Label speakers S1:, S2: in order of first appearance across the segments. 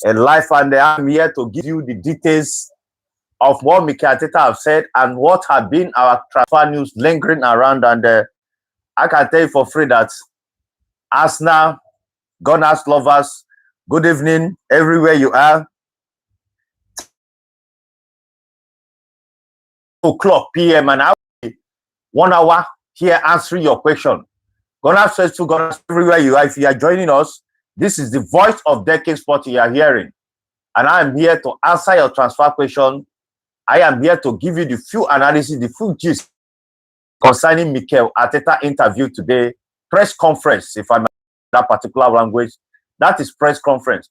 S1: live, and I'm here to give you the details of what Mikel Arteta have said and what have been our transfer news lingering around. And I can tell you for free that Arsenal, Gunners lovers, good evening everywhere you are. 2:00 p.m. and I will be 1 hour here answering your question. Gunners faithful, Gunners everywhere you are. If you are joining us, this is the voice of Decade Sport you are hearing. And I am here to answer your transfer question. I am here to give you the full analysis, the full gist concerning Mikel Arteta interview today. Press conference, if I'm that particular language. That is press conference.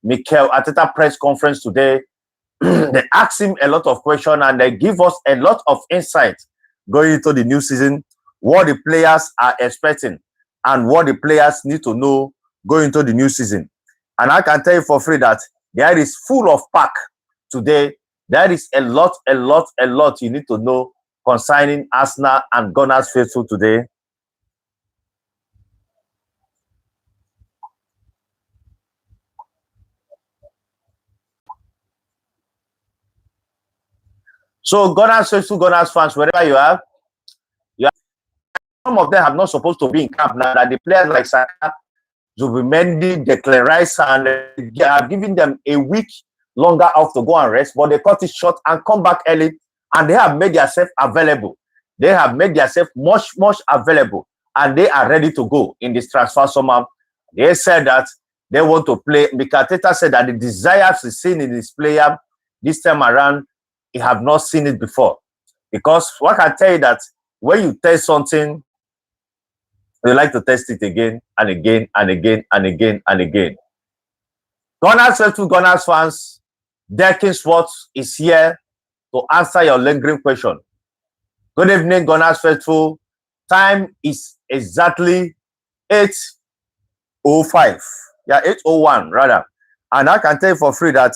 S1: Mikel Arteta press conference today. They ask him a lot of questions and they give us a lot of insight going into the new season, what the players are expecting and what the players need to know going into the new season. And I can tell you for free that there is full of pack today. There is a lot you need to know concerning Arsenal and Gunners faithful today. So Gunners faithful, Gunners fans, wherever you are, some of them have not supposed to be in camp now. That the players like Saka, Zubimendi, Declan Rice, and they are giving them a week longer off to go and rest, but they cut it short and come back early, and they have made themselves available. They have made themselves much available, and they are ready to go in this transfer summer. They said that they want to play. Mikel Arteta said that the desires he's seen in this player this time around, he have not seen it before. Because what I tell you that when you test something, you like to test it again and again and again and again and again. Gunners faithful, Gunners fans, Decade Sports is here to answer your lingering question. Good evening, Gunners faithful. Time is exactly 8:05. Yeah, 8:01 rather. And I can tell you for free that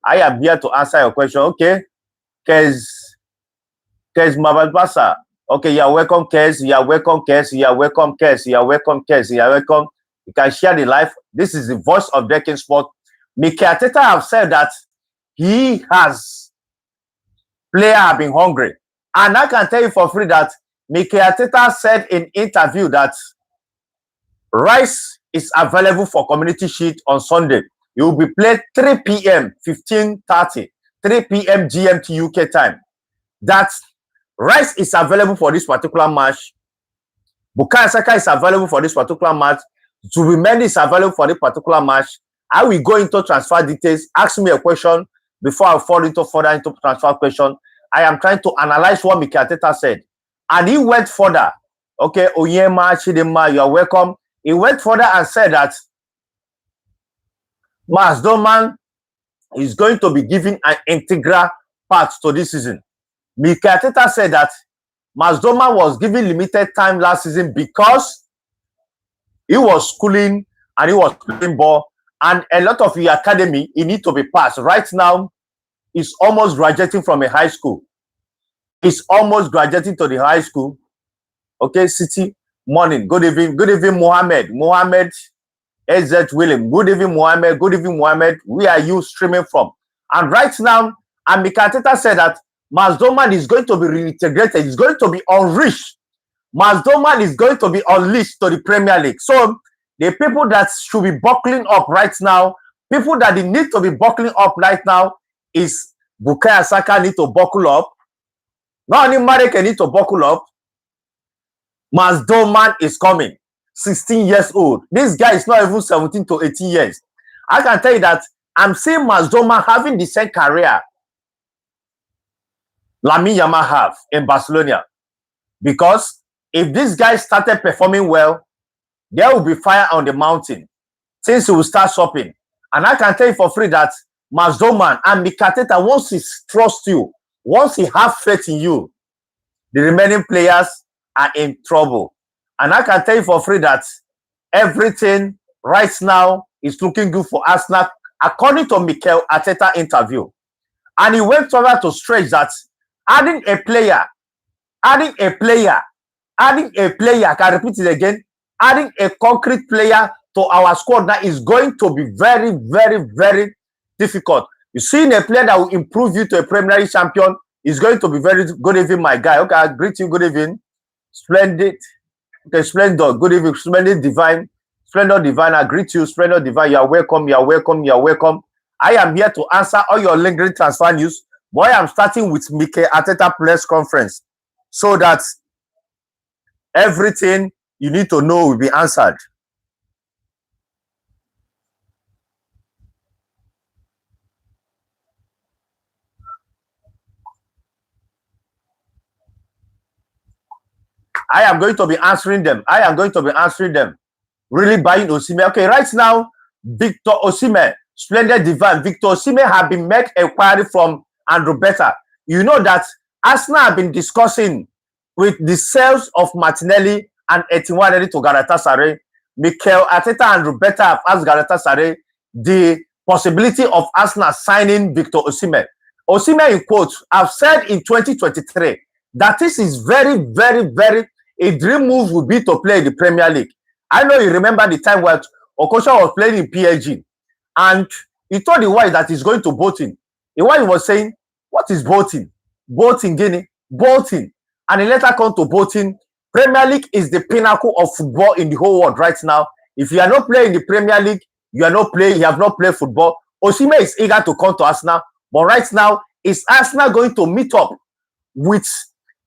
S1: I am here to answer your question. Okay, Kez Mababasa. Okay, you're welcome, Kez. You're welcome, Kez. You're welcome, Kez. You're welcome, Kez. You're welcome. You can share the live. This is the voice of Decade Sport. Mikel Arteta have said that he has players have been hungry. And I can tell you for free that Mikel Arteta said in interview that Rice is available for Community Shield on Sunday. It will be played 3 p.m. 15:30, 3 p.m. GMT UK time. That Rice is available for this particular match. Bukayo Saka is available for this particular match. Zubimendi is available for this particular match. I will go into transfer details. Ask me a question before I fall into further into transfer question. I am trying to analyze what Mikel Arteta said. And he went further. Okay, Oyema, Chidema, you are welcome. He went further and said that Mazdorman is going to be given an integral part to this season. Mikel Arteta said that Mazdorman was given limited time last season because he was schooling and he was playing ball, and a lot of the academy he need to be passed. Right now, he's almost graduating from a high school. He's almost graduating to the high school. Okay, City, morning. Good evening, Mohammed. Mohammed AZ William. Good evening, Mohammed. Good evening, Mohammed. Where are you streaming from? And right now, and Mikel Arteta said that Mazdorman is going to be reintegrated. He's going to be unleashed. Mazdorman is going to be unleashed to the Premier League. So the people that should be buckling up right now, people that they need to be buckling up right now is Bukayo Saka need to buckle up. Not only Marek need to buckle up. Mazdorman is coming. 16 years old. This guy is not even 17 to 18 years. I can tell you that I'm seeing Mazdorman having the same career Lamine Yamal have in Barcelona. Because if this guy started performing well, there will be fire on the mountain. Things will start shopping. And I can tell you for free that Mazdorman and Mikel Arteta, once he trusts you, once he has faith in you, the remaining players are in trouble. And I can tell you for free that everything right now is looking good for Arsenal, according to Mikel Arteta interview. And he went further to stretch that adding a player, I can repeat it again, adding a concrete player to our squad now is going to be very, very, very difficult. You see, a player that will improve you to a Premier League champion is going to be very good evening, my guy. Okay, I greet you. Good evening. Splendid. Okay, splendor. Good evening. Splendid divine. Splendor divine. I greet you. Splendor divine. You are welcome. You are welcome. You are welcome. I am here to answer all your lingering transfer news. Boy, I'm starting with Mikel Arteta press conference so that everything you need to know will be answered. I am going to be answering them. I am going to be answering them. Really buying Osimhen. Okay, right now, Victor Osimhen, splendid divine. Victor Osimhen have been made inquiry from Andrew Beta. You know that Arsenal have been discussing with the sales of Martinelli and Etiwaneri to Galatasaray. Mikel Arteta and Andrew Beta have asked Galatasaray the possibility of Arsenal signing Victor Osimhen. Osimhen, in quotes, have said in 2023 that this is very, very, very a dream move would be to play in the Premier League. I know you remember the time where Okocha was playing in PSG and he told the wife that he's going to Bolton. The wife was saying, what is Bolton? Bolton, Guinea, Bolton. And he later come to Bolton. Premier League is the pinnacle of football in the whole world right now. If you are not playing in the Premier League, you have not played football. Osimhen is eager to come to Arsenal. But right now, is Arsenal going to meet up with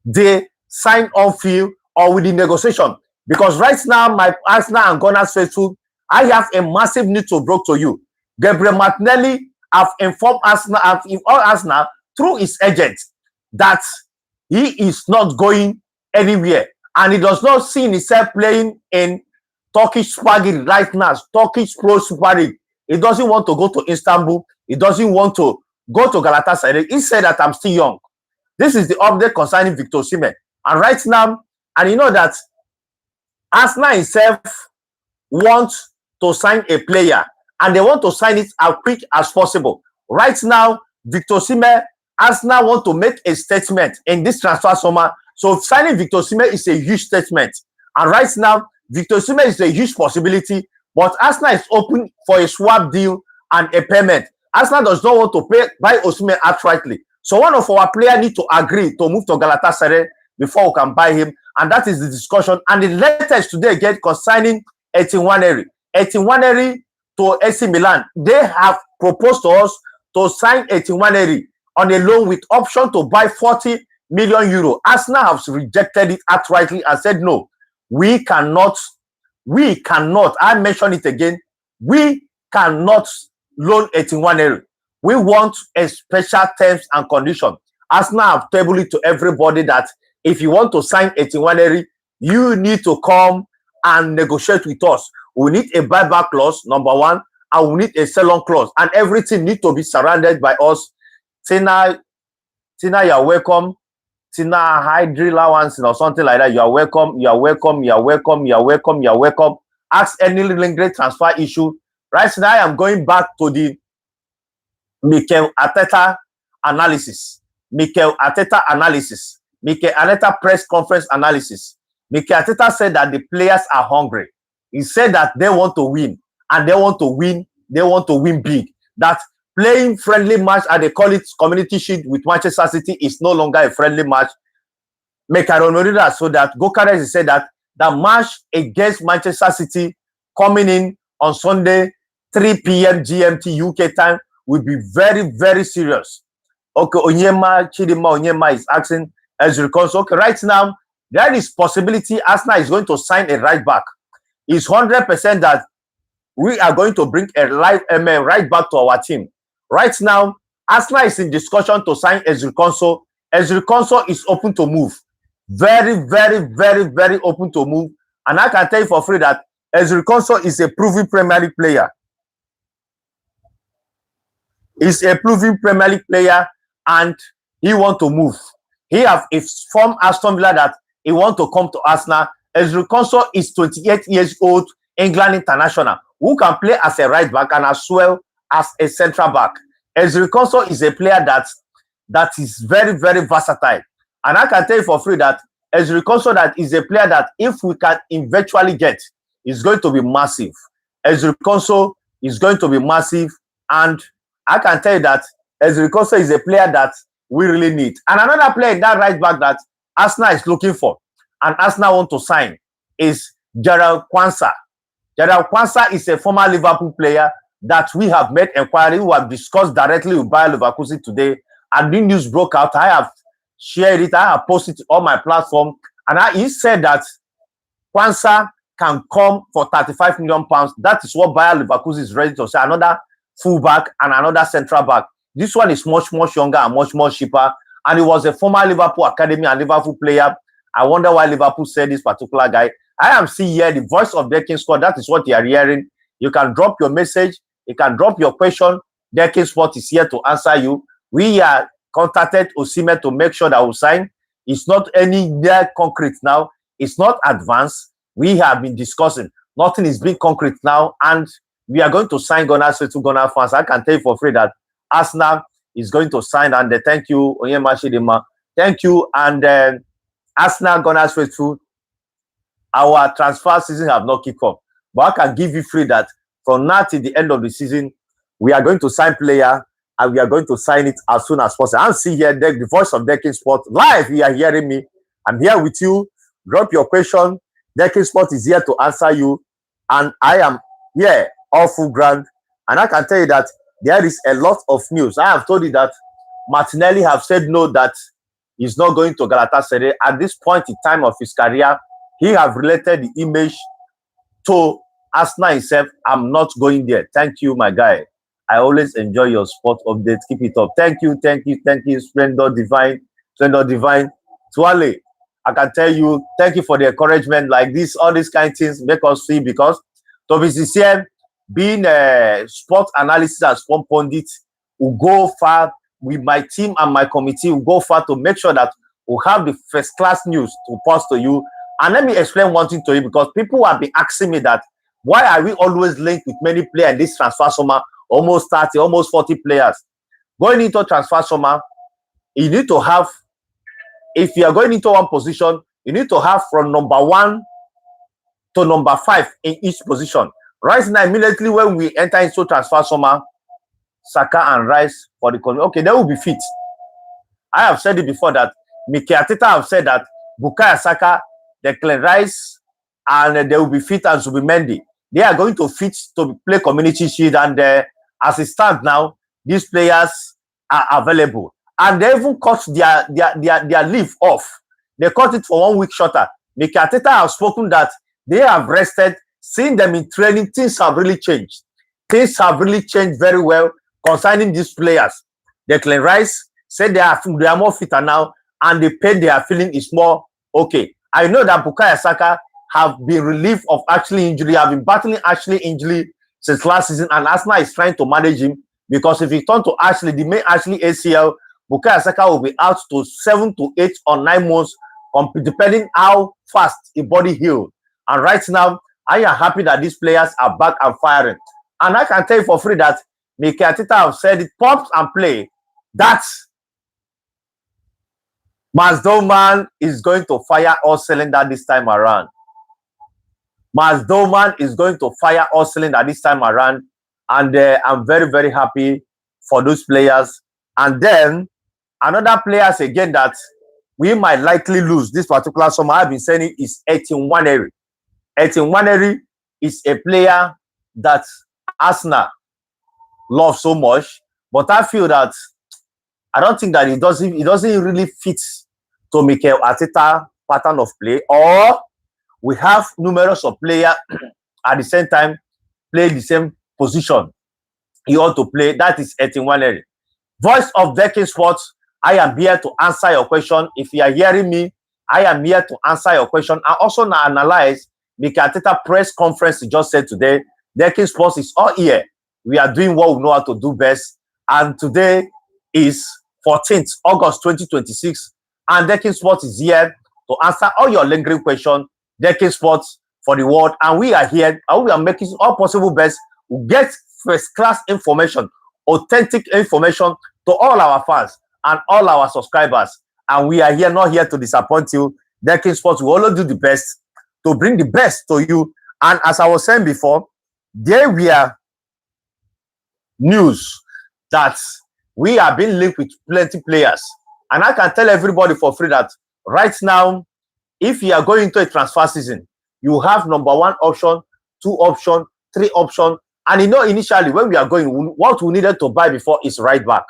S1: the sign-on fee or with the negotiation? Because right now, my Arsenal and Gunners faithful, I have a massive need to broke to you. Gabriel Martinelli have informed Arsenal through his agent that he is not going anywhere. And he does not see himself playing in Turkish Super League right now, Turkish Pro Super League. He doesn't want to go to Istanbul. He doesn't want to go to Galatasaray. He said that I'm still young. This is the update concerning Victor Osimhen. And right now, and you know that Arsenal itself wants to sign a player and they want to sign it as quick as possible. Right now, Victor Osimhen, Arsenal want to make a statement in this transfer summer. So signing Victor Osimhen is a huge statement. And right now, Victor Osimhen is a huge possibility, but Arsenal is open for a swap deal and a payment. Arsenal does not want to buy Osimhen outrightly. So one of our players need to agree to move to Galatasaray before we can buy him. And that is the discussion. And the latest today get concerning Etiwaneri. Etiwaneri to AC Milan. They have proposed to us to sign Etiwaneri on a loan with option to buy 40 million euro. Arsenal has rejected it outrightly and said, no, we cannot, I mention it again, we cannot loan Etiwaneri. We want a special terms and conditions. Arsenal have tabled it to everybody that if you want to sign Etiwaneri, you need to come and negotiate with us. We need a buyback clause, number one, and we need a sell-on clause. And everything needs to be surrounded by us. Tina, you're welcome. Tina, hydri allowance or something like that. You are welcome. You are welcome. You are welcome. You are welcome. You are welcome. Ask any lingering transfer issue. Right now, I am going back to the Mikel Arteta analysis. Mikel Arteta analysis. Mikel Arteta press conference analysis. Mikel Arteta said that the players are hungry. He said that they want to win, and they want to win. They want to win big. That playing friendly match, and they call it Community Shield with Manchester City, is no longer a friendly match. Mekaronorida, so that Gokares said that the match against Manchester City coming in on Sunday, 3 p.m. GMT UK time, will be very, very serious. Okay, Chidima Onyema is asking as regards. Okay, right now, there is possibility Arsenal is going to sign a right back. It's 100% that we are going to bring a right back to our team. Right now, Arsenal is in discussion to sign Ezri Konsa. Ezri Konsa is open to move. Very, very, very, very open to move. And I can tell you for free that Ezri Konsa is a proven Premier League player. He's a proven Premier League player and he wants to move. He have informed Aston Villa that he wants to come to Arsenal. Ezri Konsa is 28 years old, England international, who can play as a right back and as well as a central back. Ezri Konsa is a player that is very, very versatile. And I can tell you for free that Ezri Konsa that is a player that if we can eventually get, is going to be massive. Ezri Konsa is going to be massive. And I can tell you that Ezri Konsa is a player that we really need. And another player in that right back that Arsenal is looking for and Arsenal want to sign is Jarell Quansah. Jarell Quansah is a former Liverpool player that we have made inquiry, who have discussed directly with Bayer Leverkusen today. And the news broke out. I have shared it. I have posted it on my platform. And he said that Quansah can come for £35 million. That is what Bayer Leverkusen is ready to say. Another fullback and another central back. This one is much younger and much more cheaper. And he was a former Liverpool academy and Liverpool player. I wonder why Liverpool said this particular guy. I am seeing here the voice of Decking Sport. That is what you are hearing. You can drop your message. You can drop your question. Decking Sport is here to answer you. We are contacted Osimhen to make sure that we sign. It's not any concrete now. It's not advanced. We have been discussing. Nothing is being concrete now. And we are going to sign Ghana to Ghana fans. I can tell you for free that Arsenal is going to sign. And thank you, Onyema Chidinma. Thank you. And Arsenal Ghana faithful. Our transfer season have not kicked off. But I can give you free that from now till the end of the season, we are going to sign player and we are going to sign it as soon as possible. And see here the voice of Decking Sport live. You are hearing me. I'm here with you. Drop your question. Decking Sport is here to answer you. And I am here all full ground. And I can tell you that there is a lot of news. I have told you that Martinelli have said no, that he's not going to Galatasaray. At this point in time of his career, he have related the image to Arsenal himself. I'm not going there. Thank you, my guy. I always enjoy your sport updates. Keep it up. Thank you. Splendor Divine. Tuale, I can tell you, thank you for the encouragement. Like this, all these kind of things make us feel, because to be sincere, being a sport analysis and sport pundit will go far with my team and my committee, will go far to make sure that we'll have the first class news to post to you. And let me explain one thing to you, because people have been asking me that why are we always linked with many players in this transfer summer, almost 30, almost 40 players. Going into transfer summer, you need to have, if you are going into one position, you need to have from number 1 to number 5 in each position. Right now, immediately when we enter into transfer summer, Saka and Rice for the country, okay, they will be fit. I have said it before that Mikel Arteta have said that Bukayo Saka, Declan Rice, and they will be fit, and Zubimendi. They are going to fit to play Community Shield, and as it stands now, these players are available. And they even cut their leave off. They cut it for 1 week shorter. Mikel Arteta have spoken that they have rested. Seeing them in training, things have really changed. Things have really changed very well concerning these players. Declan Rice said they are more fitter now, and the pain they are feeling is more okay. I know that Bukayo Saka have been relieved of actually injury, have been battling actually injury since last season, and Arsenal is trying to manage him, because if he turn to Ashley, the main Ashley ACL, Bukayo Saka will be out to 7 to 8 or 9 months, depending how fast his body heals. And right now, I am happy that these players are back and firing. And I can tell you for free that Mikel Arteta have said it, pops and play, that Mazdouman is going to fire all cylinder this time around. Mazdouman is going to fire all cylinder this time around. And I'm very happy for those players. And then another players again that we might likely lose this particular summer, I've been saying it, is Etienne Nwaneri. Etienne Nwaneri is a player that Arsenal love so much, but I feel that I don't think that it doesn't really fit to Mikel Arteta pattern of play, or we have numerous of players at the same time play the same position you ought to play. That is Etienne Nwaneri. Voice of Decking Sports, I am here to answer your question. If you are hearing me, I am here to answer your question. I also now analyze Mikel Arteta press conference he just said today. Decking Sports is all here. We are doing what we know how to do best. And today is 14th August 2026. And Decking Sports is here to answer all your lingering questions. Decking Sports for the world. And we are here, and we are making all possible best to get first-class information, authentic information to all our fans and all our subscribers. And we are here, not here to disappoint you. Decking Sports will always do the best to bring the best to you And as I was saying before, there were news that we are being linked with plenty players. And I can tell everybody for free that right now, if you are going into a transfer season, you have number 1 option, 2 option, 3 option. And initially when we are going, what we needed to buy before is right back.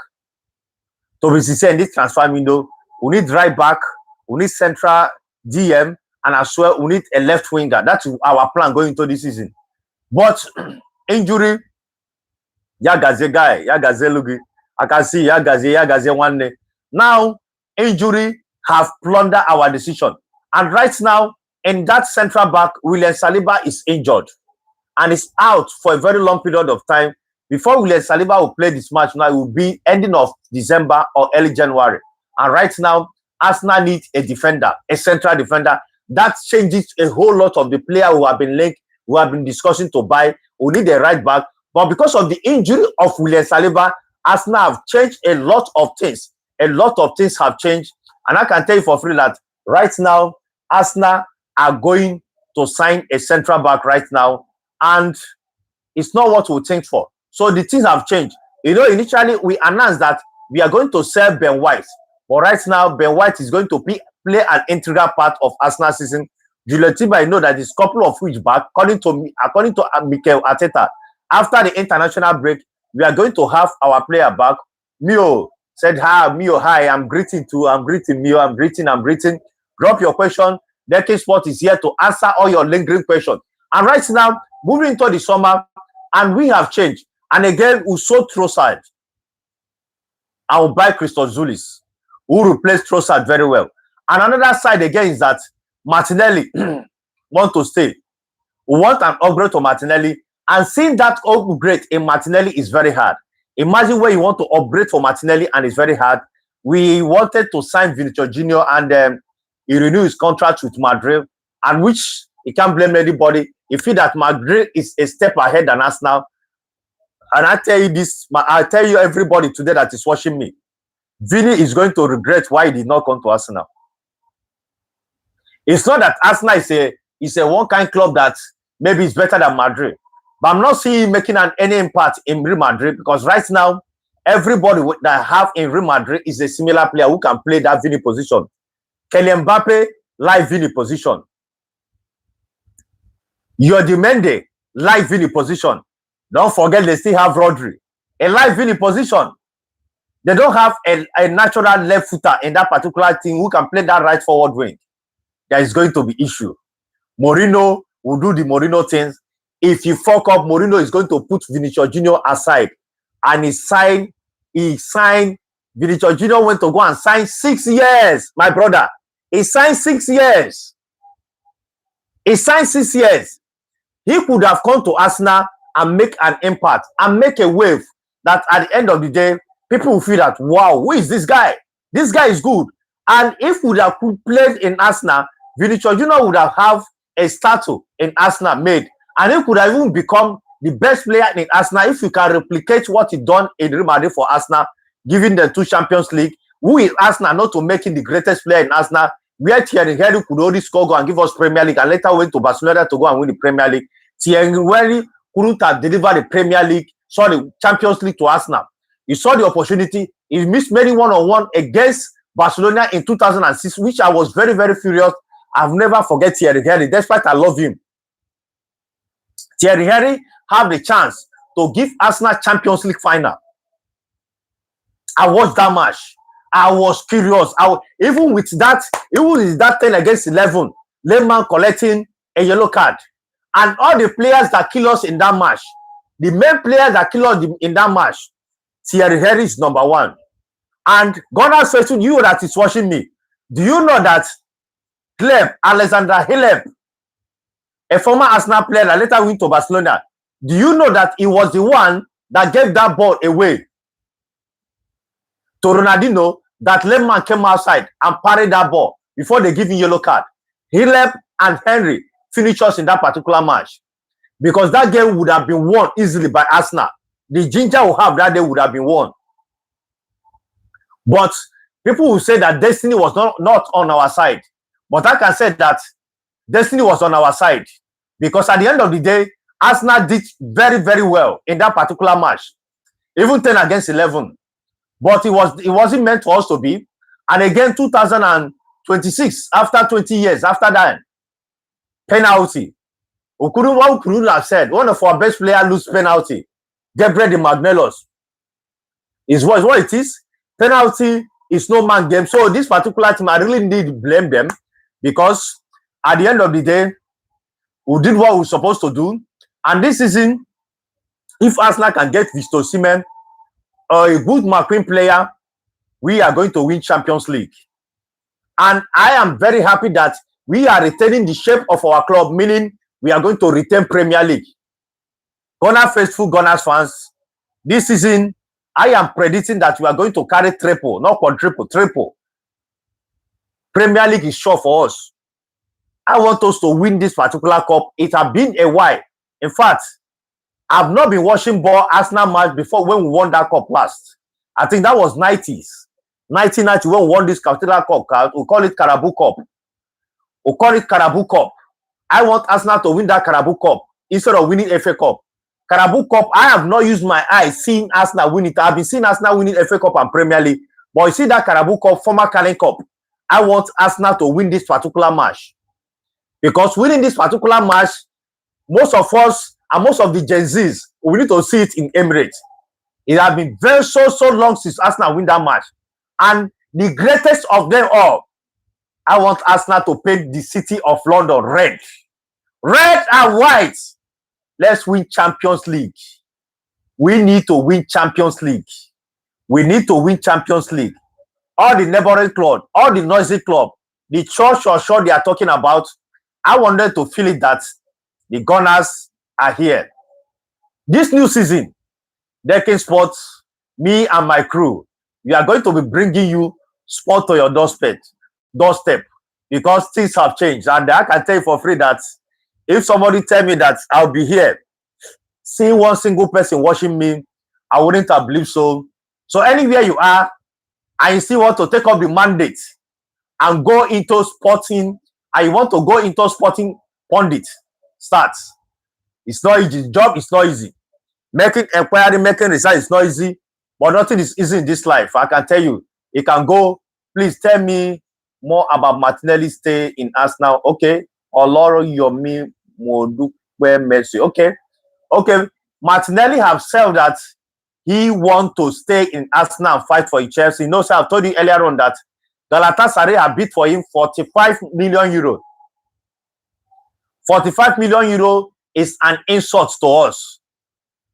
S1: To be sincere, in this transfer window, we need right back, we need central DM, and as well, we need a left winger. That's our plan going into this season. But injury, Yagaze guy, Yagaze Lugi, I can see Yagaze one day. Now, injury have plundered our decision. And right now, in that central back, William Saliba is injured and is out for a very long period of time. Before William Saliba will play this match now, it will be ending of December or early January. And right now, Arsenal needs a defender, a central defender. That changes a whole lot of the player who have been linked, who have been discussing to buy. We need a right back. But because of the injury of William Saliba, Arsenal have changed a lot of things. A lot of things have changed. And I can tell you for free that right now, Arsenal are going to sign a central back right now. And it's not what we think for. So the things have changed. Initially we announced that we are going to sell Ben White. But right now, Ben White is going to play an integral part of Arsenal season. Julian Timber, know that this couple of weeks back, according to Mikel Arteta, after the international break, we are going to have our player back. Mio said, hi, Mio, hi, I'm greeting too. I'm greeting Mio, I'm greeting. Drop your question. Decade Sport is here to answer all your lingering questions. And right now, moving into the summer, and we have changed. And again, we sold Trossard. I will buy Christos Zulis, who replaced Trossard very well. And another side again is that Martinelli want to stay. We want an upgrade to Martinelli. And seeing that upgrade in Martinelli is very hard. Imagine where you want to upgrade for Martinelli and it's very hard. We wanted to sign Vinicius Jr. and he renewed his contract with Madrid, and which he can't blame anybody. He feel that Madrid is a step ahead than us now. And I tell you this, I tell you everybody today that is watching me, Vini is going to regret why he did not come to Arsenal. It's not that Arsenal is a one-kind club that maybe is better than Madrid. But I'm not seeing him making any impact in Real Madrid, because right now, everybody that have in Real Madrid is a similar player who can play that Vini position. Kylian Mbappe, like Vini position. Yodi Mende, like Vini position. Don't forget they still have Rodri. A live Vini position. They don't have a natural left footer in that particular team who can play that right forward wing. There is going to be issue. Mourinho will do the Mourinho things. If you fuck up, Mourinho is going to put Vinicius Jr. aside. And he signed Vinicius Jr. went to go and sign 6 years, my brother. He signed 6 years. He signed 6 years. He could have come to Arsenal and make an impact and make a wave that at the end of the day, people will feel that, wow, who is this guy? This guy is good. And if we would have played in Arsenal, Vinicius Jr. would have a statue in Arsenal made. And he could have even become the best player in Arsenal if you can replicate what he done in Real Madrid for Arsenal, giving them 2 Champions League. Who is Arsenal not to make him the greatest player in Arsenal, where Thierry Henry could only score, go and give us Premier League, and later went to Barcelona to go and win the Premier League. Thierry Henry couldn't have delivered the Premier League, Champions League to Arsenal. He saw the opportunity. He missed many one-on-one against Barcelona in 2006, which I was very, very furious. I've never forget Thierry Henry, despite I love him. Thierry Henry have the chance to give Arsenal Champions League final. I watched that match. I was curious. Even with that 10 against 11, Lehmann collecting a yellow card. And all the players that kill us in that match, the main players that kill us in that match, Thierry Henry is number 1. And God says to you that is watching me, do you know that Alexander Hileb, a former Arsenal player that later went to Barcelona, do you know that he was the one that gave that ball away to Ronaldinho, that Lehmann came outside and parried that ball before they give him yellow card? Hileb and Henry finished us in that particular match, because that game would have been won easily by Arsenal. The ginger will have that day would have been won. But people will say that destiny was not on our side. But I can say that destiny was on our side. Because at the end of the day, Arsenal did very, very well in that particular match, even 10 against 11. But it wasn't meant for us to be. And again, 2026, after 20 years, after that, penalty. We couldn't have said one of our best players lose penalty. Gabriel de Magnelos is what it is. Penalty is no man game. So this particular team, I really need to blame them, because at the end of the day, we did what we were supposed to do. And this season, if Arsenal can get Victor Osimhen or a good McQueen player, we are going to win Champions League. And I am very happy that we are retaining the shape of our club, meaning we are going to retain Premier League. Gunners faithful, Gunners fans, this season, I am predicting that we are going to carry triple, not quadruple, triple. Premier League is sure for us. I want us to win this particular cup. It has been a while. In fact, I've not been watching ball Arsenal match before when we won that cup last. I think that was 90s. 1990 when we won this particular cup. We call it Carabao Cup. We call it Carabao Cup. I want Arsenal to win that Carabao Cup instead of winning FA Cup. Carabao Cup, I have not used my eyes seeing Arsenal win it. I've been seeing Arsenal winning FA Cup and Premier League. But you see that Carabao Cup, former Carling Cup, I want Arsenal to win this particular match. Because winning this particular match, most of us and most of the Gen Zs, we need to see it in Emirates. It has been so long since Arsenal win that match. And the greatest of them all, I want Arsenal to paint the city of London red. Red and white. Let's win Champions League. We need to win Champions League. We need to win Champions League. All the neighboring club, all the noisy club, the church or show they are talking about, I want them to feel it that the Gunners are here. This new season, Decking Sports, me and my crew, we are going to be bringing you sport to your doorstep, because things have changed. And I can tell you for free that if somebody tell me that I'll be here, seeing one single person watching me, I wouldn't have believed so. So anywhere you are, and you still want to take up the mandate and go into sporting, and you want to go into sporting pundit, start. It's not easy. The job is not easy. Making inquiry, making research is not easy, but nothing is easy in this life. I can tell you. It can go. Please tell me more about Martinelli's stay in Arsenal. Okay. Oloro Yomi Modukwe Mercy. Okay. Okay. Martinelli have said that he want to stay in Arsenal and fight for Chelsea. No, sir, I've told you earlier on that Galatasaray have bid for him 45 million euro. 45 million euro is an insult to us.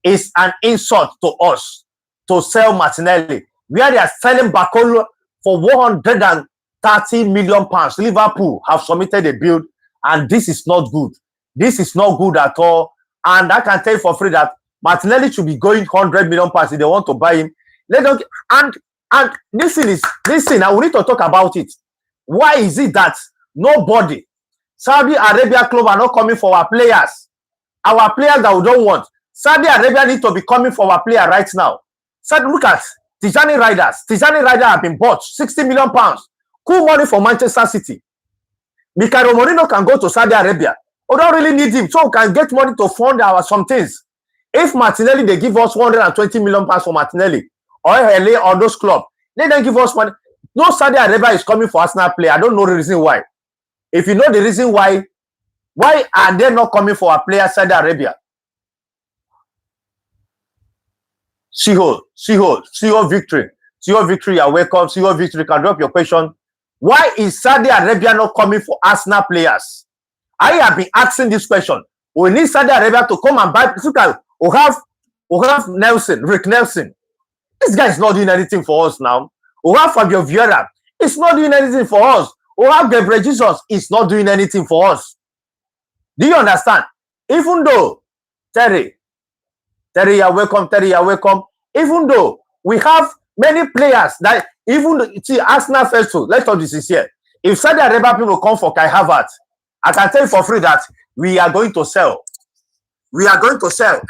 S1: It's an insult to us to sell Martinelli, where they are selling Bakolo for 130 million pounds. Liverpool have submitted a bid, and this is not good. This is not good at all. And I can tell you for free that Martinelli should be going 100 million pounds if they want to buy him. Let them, and listen, I will need to talk about it. Why is it that nobody, Saudi Arabia club are not coming for our players? Our players that we don't want. Saudi Arabia need to be coming for our player right now. So look at Tijani Riders. Tijani Riders have been bought 60 million pounds. Cool money for Manchester City. Mikel Arteta can go to Saudi Arabia. We don't really need him, so we can get money to fund our some things. If Martinelli, they give us 120 million pounds for Martinelli, or LA or those clubs, they don't give us money. No Saudi Arabia is coming for Arsenal player. I don't know the reason why. If you know the reason why are they not coming for a player Saudi Arabia? CEO Victory. CEO Victory, you're welcome. CEO Victory, can drop your question. Why is Saudi Arabia not coming for Arsenal players? I have been asking this question. We need Saudi Arabia to come and buy. We have Nelson, Rick Nelson. This guy is not doing anything for us now. We have Fabio Vieira. It's not doing anything for us. We have Gabriel Jesus. It's not doing anything for us. Do you understand? Even though Terry, you're welcome. Terry, you're welcome. Even though we have many players that see Arsenal first, let's talk this is here. If Saudi Arabia people come for Kai Havertz, I can tell you for free that we are going to sell. We are going to sell.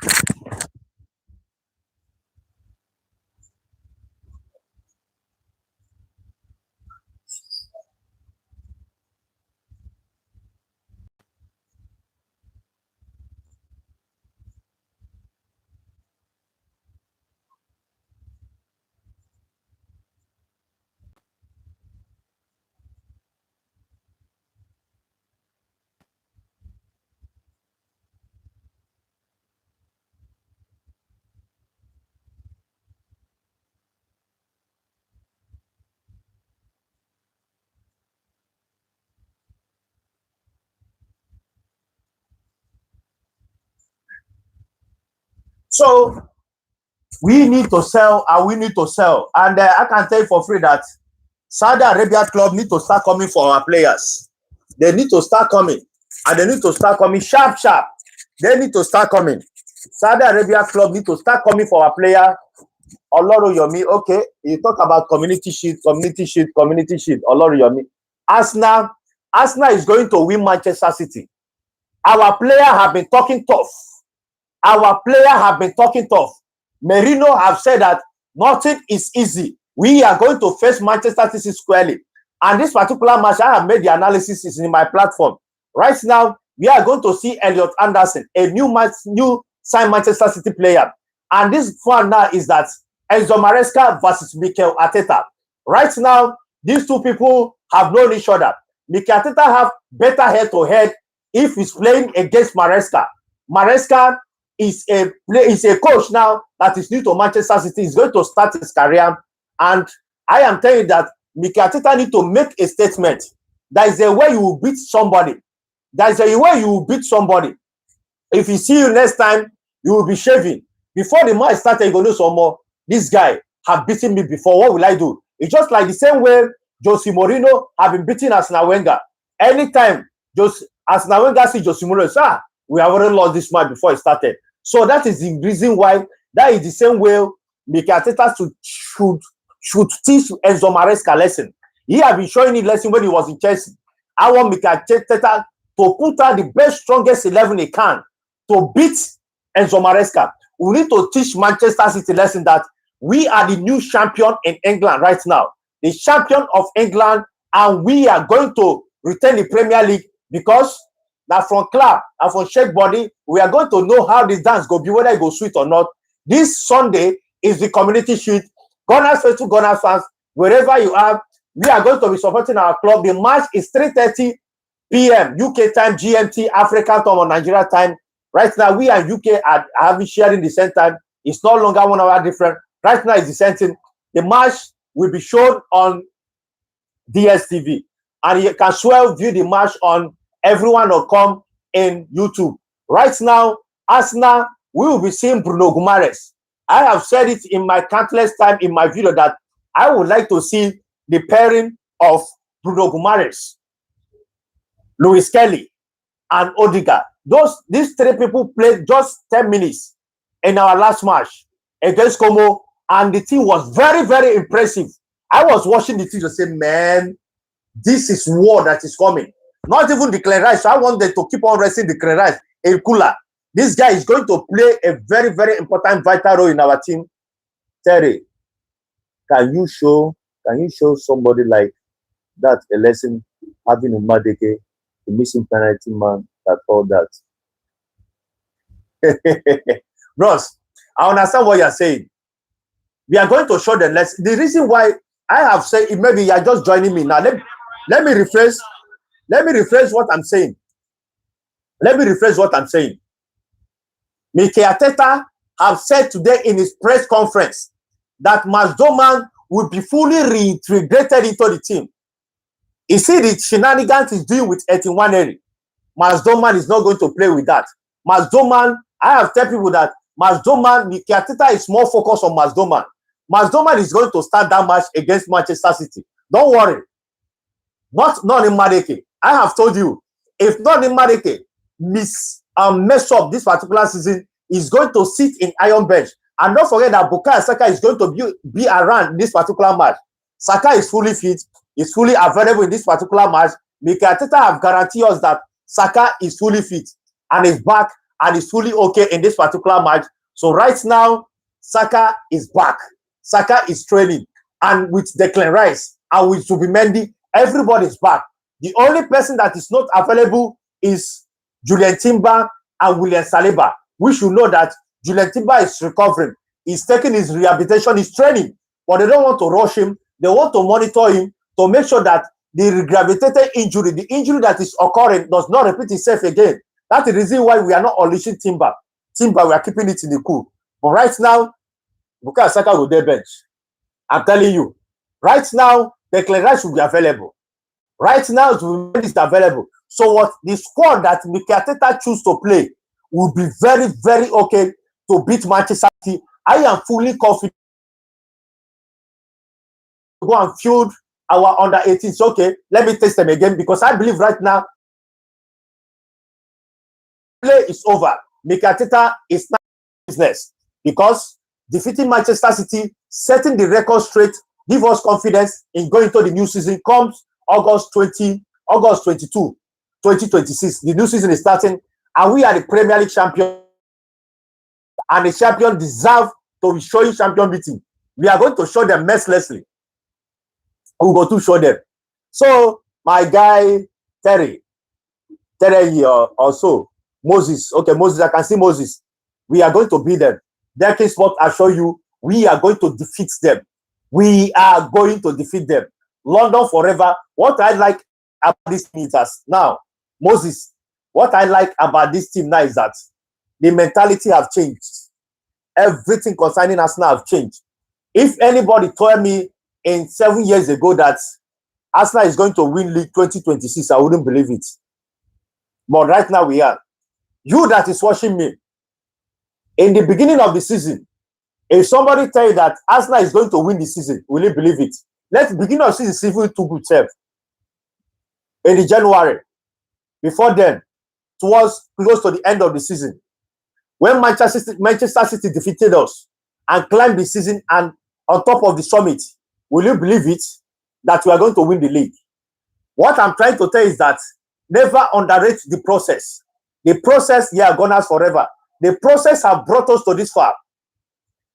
S1: So we need to sell and we need to sell. And I can tell you for free that Saudi Arabia club need to start coming for our players. They need to start coming. And they need to start coming sharp. They need to start coming. Saudi Arabia club need to start coming for our player. Oloroyomi, okay, you talk about community shield. Oloroyomi. Arsenal is going to win Manchester City. Our player have been talking tough. Merino have said that nothing is easy. We are going to face Manchester City squarely. And this particular match, I have made the analysis is in my platform. Right now, we are going to see Elliot Anderson, a new signed Manchester City player. And this one now is that Enzo Maresca versus Mikel Arteta. Right now, these two people have known each other. Mikel Arteta have better head-to-head if he's playing against Maresca. Maresca is a coach now that is new to Manchester City. He's going to start his career. And I am telling you that Mikel Arteta need to make a statement. There is a way you will beat somebody. If he see you next time, you will be shaving. Before the match started, you go do some more. This guy have beaten me before. What will I do? It's just like the same way Jose Mourinho have been beating Arsene Wenger. Anytime Arsene Wenger see Jose Mourinho, sir, we have already lost this match before it started. So that is the reason why. That is the same way Mikel Arteta should teach Enzo Maresca lesson. He have been showing it lesson when he was in Chelsea. I want Mikel Arteta to put out the best, strongest 11 he can to beat Enzo Maresca. We need to teach Manchester City lesson that we are the new champion in England right now. The champion of England, and we are going to retain the Premier League because now from club and from shake body, we are going to know how this dance go be, whether it go sweet or not. This Sunday is the community shield. Gunners to Gunners fans, wherever you are, we are going to be supporting our club. The match is 3:30 p.m. UK time, GMT, African time or Nigeria time. Right now, we and UK are sharing the same time. It's no longer 1 hour different. Right now, it's the same thing. The match will be shown on DSTV. And you can as well view the match on everyone.com in YouTube. Right now, Arsenal, we will be seeing Bruno Guimaraes. I have said it in my countless time in my video that I would like to see the pairing of Bruno Guimaraes, Luis Kelly, and Odegaard. These three people played just 10 minutes in our last match against Como, and the team was very, very impressive. I was watching the team to say, man, this is war that is coming. Not even the Declan Rice. So I want them to keep on resting the Declan Rice. El Kula. This guy is going to play a very, very important, vital role in our team. Terry, can you show somebody like that a lesson, having a Madeke, a missing penalty man, that all that? Bros, I understand what you're saying. We are going to show the lesson. The reason why I have said it, maybe you are just joining me now. Let me rephrase what I'm saying. Mikel Arteta have said today in his press conference that Mazdorman will be fully reintegrated into the team. You see the shenanigans he's doing with Etiwaneri. Mazdorman is not going to play with that. Mazdorman, I have told people that Mazdorman, Mikel Arteta is more focused on Mazdorman. Mazdorman is going to start that match against Manchester City. Don't worry. Not in Madeke. I have told you, if not in Madeke mess up this particular season, is going to sit in iron bench. And don't forget that Bukayo Saka is going to be around this particular match. Saka is fully fit, is fully available in this particular match. Mikel Arteta have guaranteed us that Saka is fully fit and is back and is fully okay in this particular match. So right now, Saka is back. Saka is training. And with Declan Rice and with Zubimendi, everybody is back. The only person that is not available is Julian Timber and William Saliba. We should know that Julian Timber is recovering. He's taking his rehabilitation, he's training. But they don't want to rush him. They want to monitor him to make sure that the regurgitated injury, the injury that is occurring, does not repeat itself again. That's the reason why we are not unleashing Timber. Timber, we are keeping it in the cool. But right now, Bukayo Saka will be bench. I'm telling you. Right now, Declan Rice will be available. Right now, it is available. So what the squad that Mikel Arteta choose to play will be very, very okay to beat Manchester City. I am fully confident to go and field our under 18s. Okay, let me test them again, because I believe right now play is over. Mikel Arteta is not business, because defeating Manchester City, setting the record straight, give us confidence in going to the new season. Comes August 22, 2026. The new season is starting, and we are the Premier League champion, and the champion deserve to be showing champion beating. We are going to show them mercilessly. We're going to show them. So, my guy, Terry here also, Moses. Okay, Moses, I can see Moses. We are going to beat them. That what I show you, we are going to defeat them. We are going to defeat them. London forever. What I like about this meters now, Moses, what I like about this team now is that the mentality have changed. Everything concerning Arsenal have changed. If anybody told me in 7 years ago that Arsenal is going to win League 2026, I wouldn't believe it. But right now we are. You that is watching me, in the beginning of the season, if somebody tell you that Arsenal is going to win the season, will you believe it? Let's begin of season season to good self. In the January, before then, towards close to the end of the season, when Manchester City defeated us and climbed the season and on top of the summit, will you believe it that we are going to win the league? What I'm trying to tell you is that never underrate the process. The process, yeah, Gunners forever. The process have brought us to this far.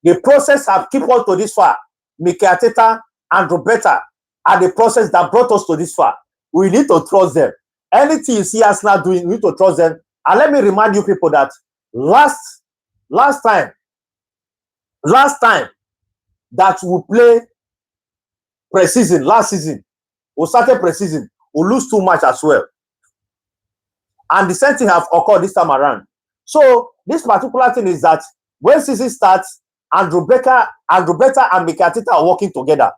S1: The process have kept us to this far. Mikel Arteta and Roberta are the process that brought us to this far. We need to trust them. Anything you see us not doing, we need to trust them. And let me remind you people that last time that we play pre-season, last season, we started pre-season, we lose too much as well. And the same thing have occurred this time around. So this particular thing is that when season starts and Roberta and Mikel Arteta are working together,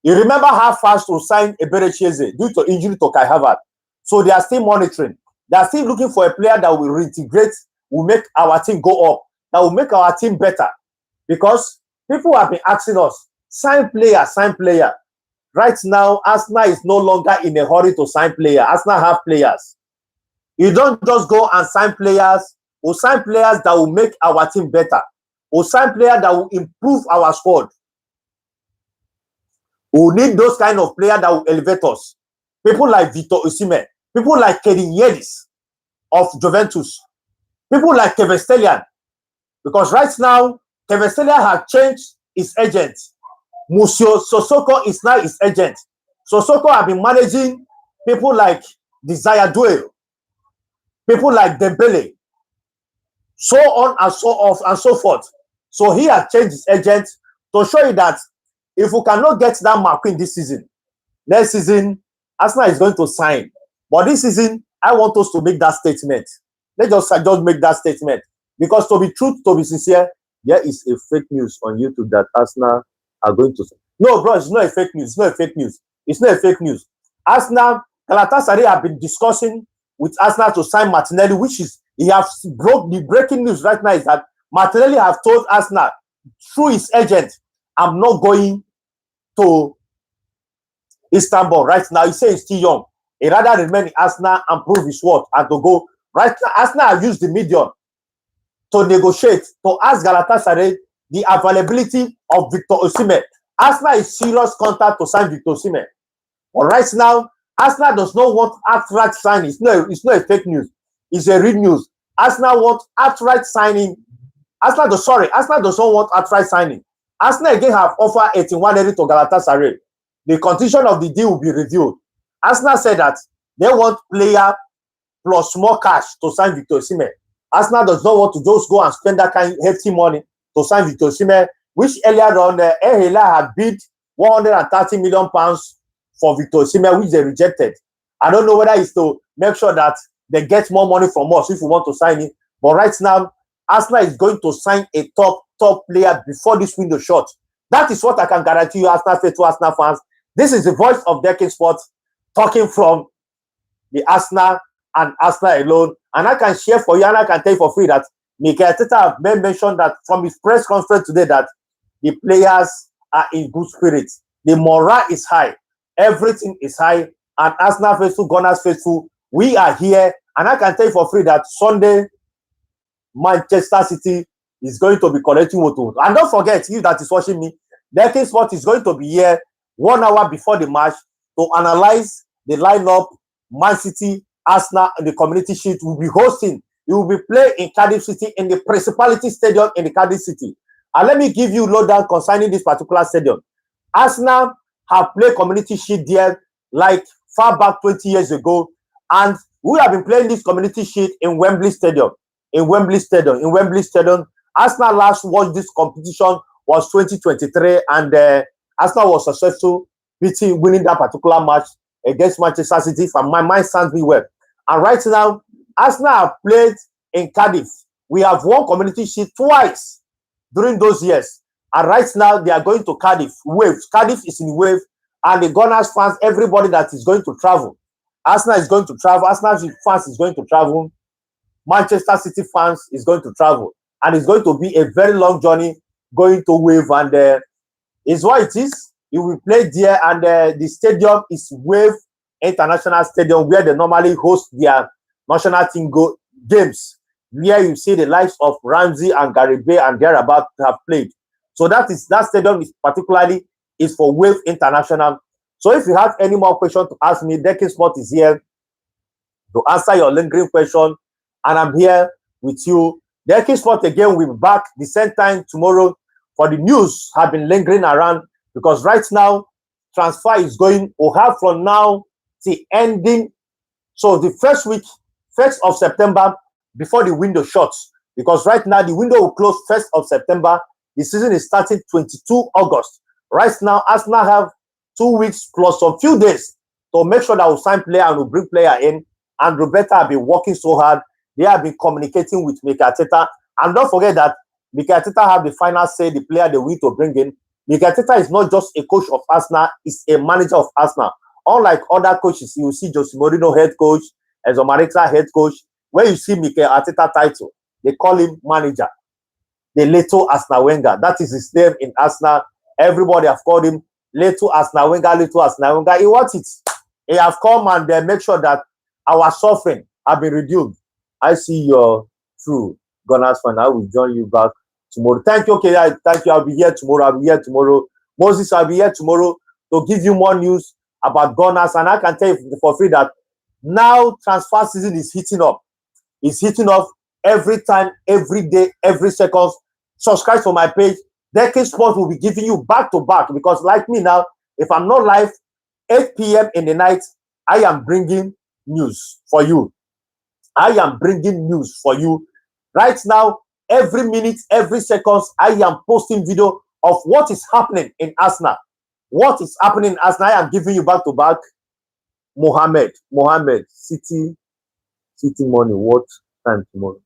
S1: you remember how fast we signed Emirates due to injury to Kai Havertz. So they are still monitoring. They are still looking for a player that will reintegrate, will make our team go up, that will make our team better. Because people have been asking us, sign player. Right now, Arsenal is no longer in a hurry to sign players. Arsenal have players. You don't just go and sign players, or sign players that will make our team better, or sign players that will improve our squad. We need those kind of players that will elevate us. People like Victor Osimhen, people like Kedin Yedis of Juventus, people like Kevin Stellian. Because right now, Kevin Stellian has changed his agent. Musio Sosoko is now his agent. Sosoko have been managing people like Desire Duel, people like Dembele, so on and so off and so forth. So he has changed his agent to show you that if we cannot get that McQueen this season, next season, Arsenal is going to sign. But this season, I want us to make that statement. Let's just make that statement. Because to be true, to be sincere, there is a fake news on YouTube that Arsenal are going to sign. No, bro, it's not a fake news. It's not a fake news. It's not a fake news. Arsenal, Galatasaray have been discussing with Arsenal to sign Martinelli, which is, he has broke the breaking news right now is that Martinelli have told Arsenal through his agent, I'm not going to Istanbul right now. He says he's still young. He rather remain in Arsenal and prove his worth and to go. Right now, Arsenal have used the medium to negotiate, to ask Galatasaray the availability of Victor Osimhen. Arsenal is serious contact to sign Victor Osimhen. But right now, Arsenal does not want outright signing. It's not a fake news. It's a real news. Arsenal want outright signing. Arsenal does not want outright signing. Arsenal again have offered 81 million to Galatasaray. The condition of the deal will be reviewed. Arsenal said that they want player plus more cash to sign Victor Osimhen. Arsenal does not want to just go and spend that kind of hefty money to sign Victor Osimhen, which earlier on, El Hilal had bid £130 million for Victor Osimhen, which they rejected. I don't know whether it's to make sure that they get more money from us if we want to sign him. But right now, Arsenal is going to sign a top player before this window shut. That is what I can guarantee you, Arsenal faithful Arsenal fans. This is the voice of Decking Sports talking from the Arsenal and Arsenal alone. And I can share for you and I can tell you for free that Mikel Arteta mentioned that from his press conference today that the players are in good spirits. The morale is high. Everything is high. And Arsenal faithful, Gunners faithful, we are here. And I can tell you for free that Sunday, Manchester City is going to be collecting votes. And don't forget, you that is watching me, Decking Sport is going to be here 1 hour before the match to analyze the lineup. Man City, Arsenal, and the Community Shield will be hosting. It will be played in Cardiff City in the Principality Stadium in the Cardiff City. And let me give you lowdown concerning this particular stadium. Arsenal have played Community Shield there like far back 20 years ago. And we have been playing this Community Shield in Wembley Stadium. In Wembley Stadium. Arsenal last won this competition was 2023, and Arsenal was successful winning that particular match against Manchester City. If my mind serves me well. And right now, Arsenal have played in Cardiff. We have won Community Shield twice during those years. And right now, they are going to Cardiff. Waves. Cardiff is in wave. And the Gunners fans, everybody that is going to travel. Arsenal is going to travel. Arsenal fans is going to travel. Manchester City fans is going to travel. And it's going to be a very long journey going to Wave. And it's what it is. It will play there. And the stadium is Wave International Stadium, where they normally host their national team games. Where you see the likes of Ramsey and Gary Bay and they're about to have played. So that stadium is particularly is for Wave International. So if you have any more questions to ask me, Decking Sport is here to answer your lingering question. And I'm here with you. Decking Sport again will be back the same time tomorrow. For the news have been lingering around because right now transfer is going to have from now till ending. So the first week, 1st of September, before the window shuts. Because right now the window will close 1st of September. The season is starting 22 August. Right now, Arsenal have 2 weeks plus some few days to make sure that we'll sign player and we'll bring player in. And Roberta have been working so hard. They have been communicating with Mikel Arteta. And don't forget that Mikel Arteta have the final say, the player they want to bring in. Mikel Arteta is not just a coach of Arsenal, he's a manager of Arsenal. Unlike other coaches, you see Jose Mourinho head coach, Enzo Maresca head coach. When you see Mikel Arteta title, they call him manager. The little Arsenal Wenger. That is his name in Arsenal. Everybody have called him little Arsenal Wenger, little Arsenal Wenger. He wants it. He have come and they make sure that our suffering have been reduced. I see your true Gunners fan. I will join you back tomorrow. Thank you. Okay, thank you. I'll be here tomorrow. Moses, I'll be here tomorrow to give you more news about Gunners. And I can tell you for free that now transfer season is heating up. It's heating up every time, every day, every second. Subscribe to my page. Decking Sport will be giving you back to back because like me now, if I'm not live 8 p.m. in the night, I am bringing news for you. I am bringing news for you. Right now, every minute, every second, I am posting video of what is happening in Arsenal. What is happening in Arsenal, I am giving you back to back. Mohammed, City Money, what time tomorrow?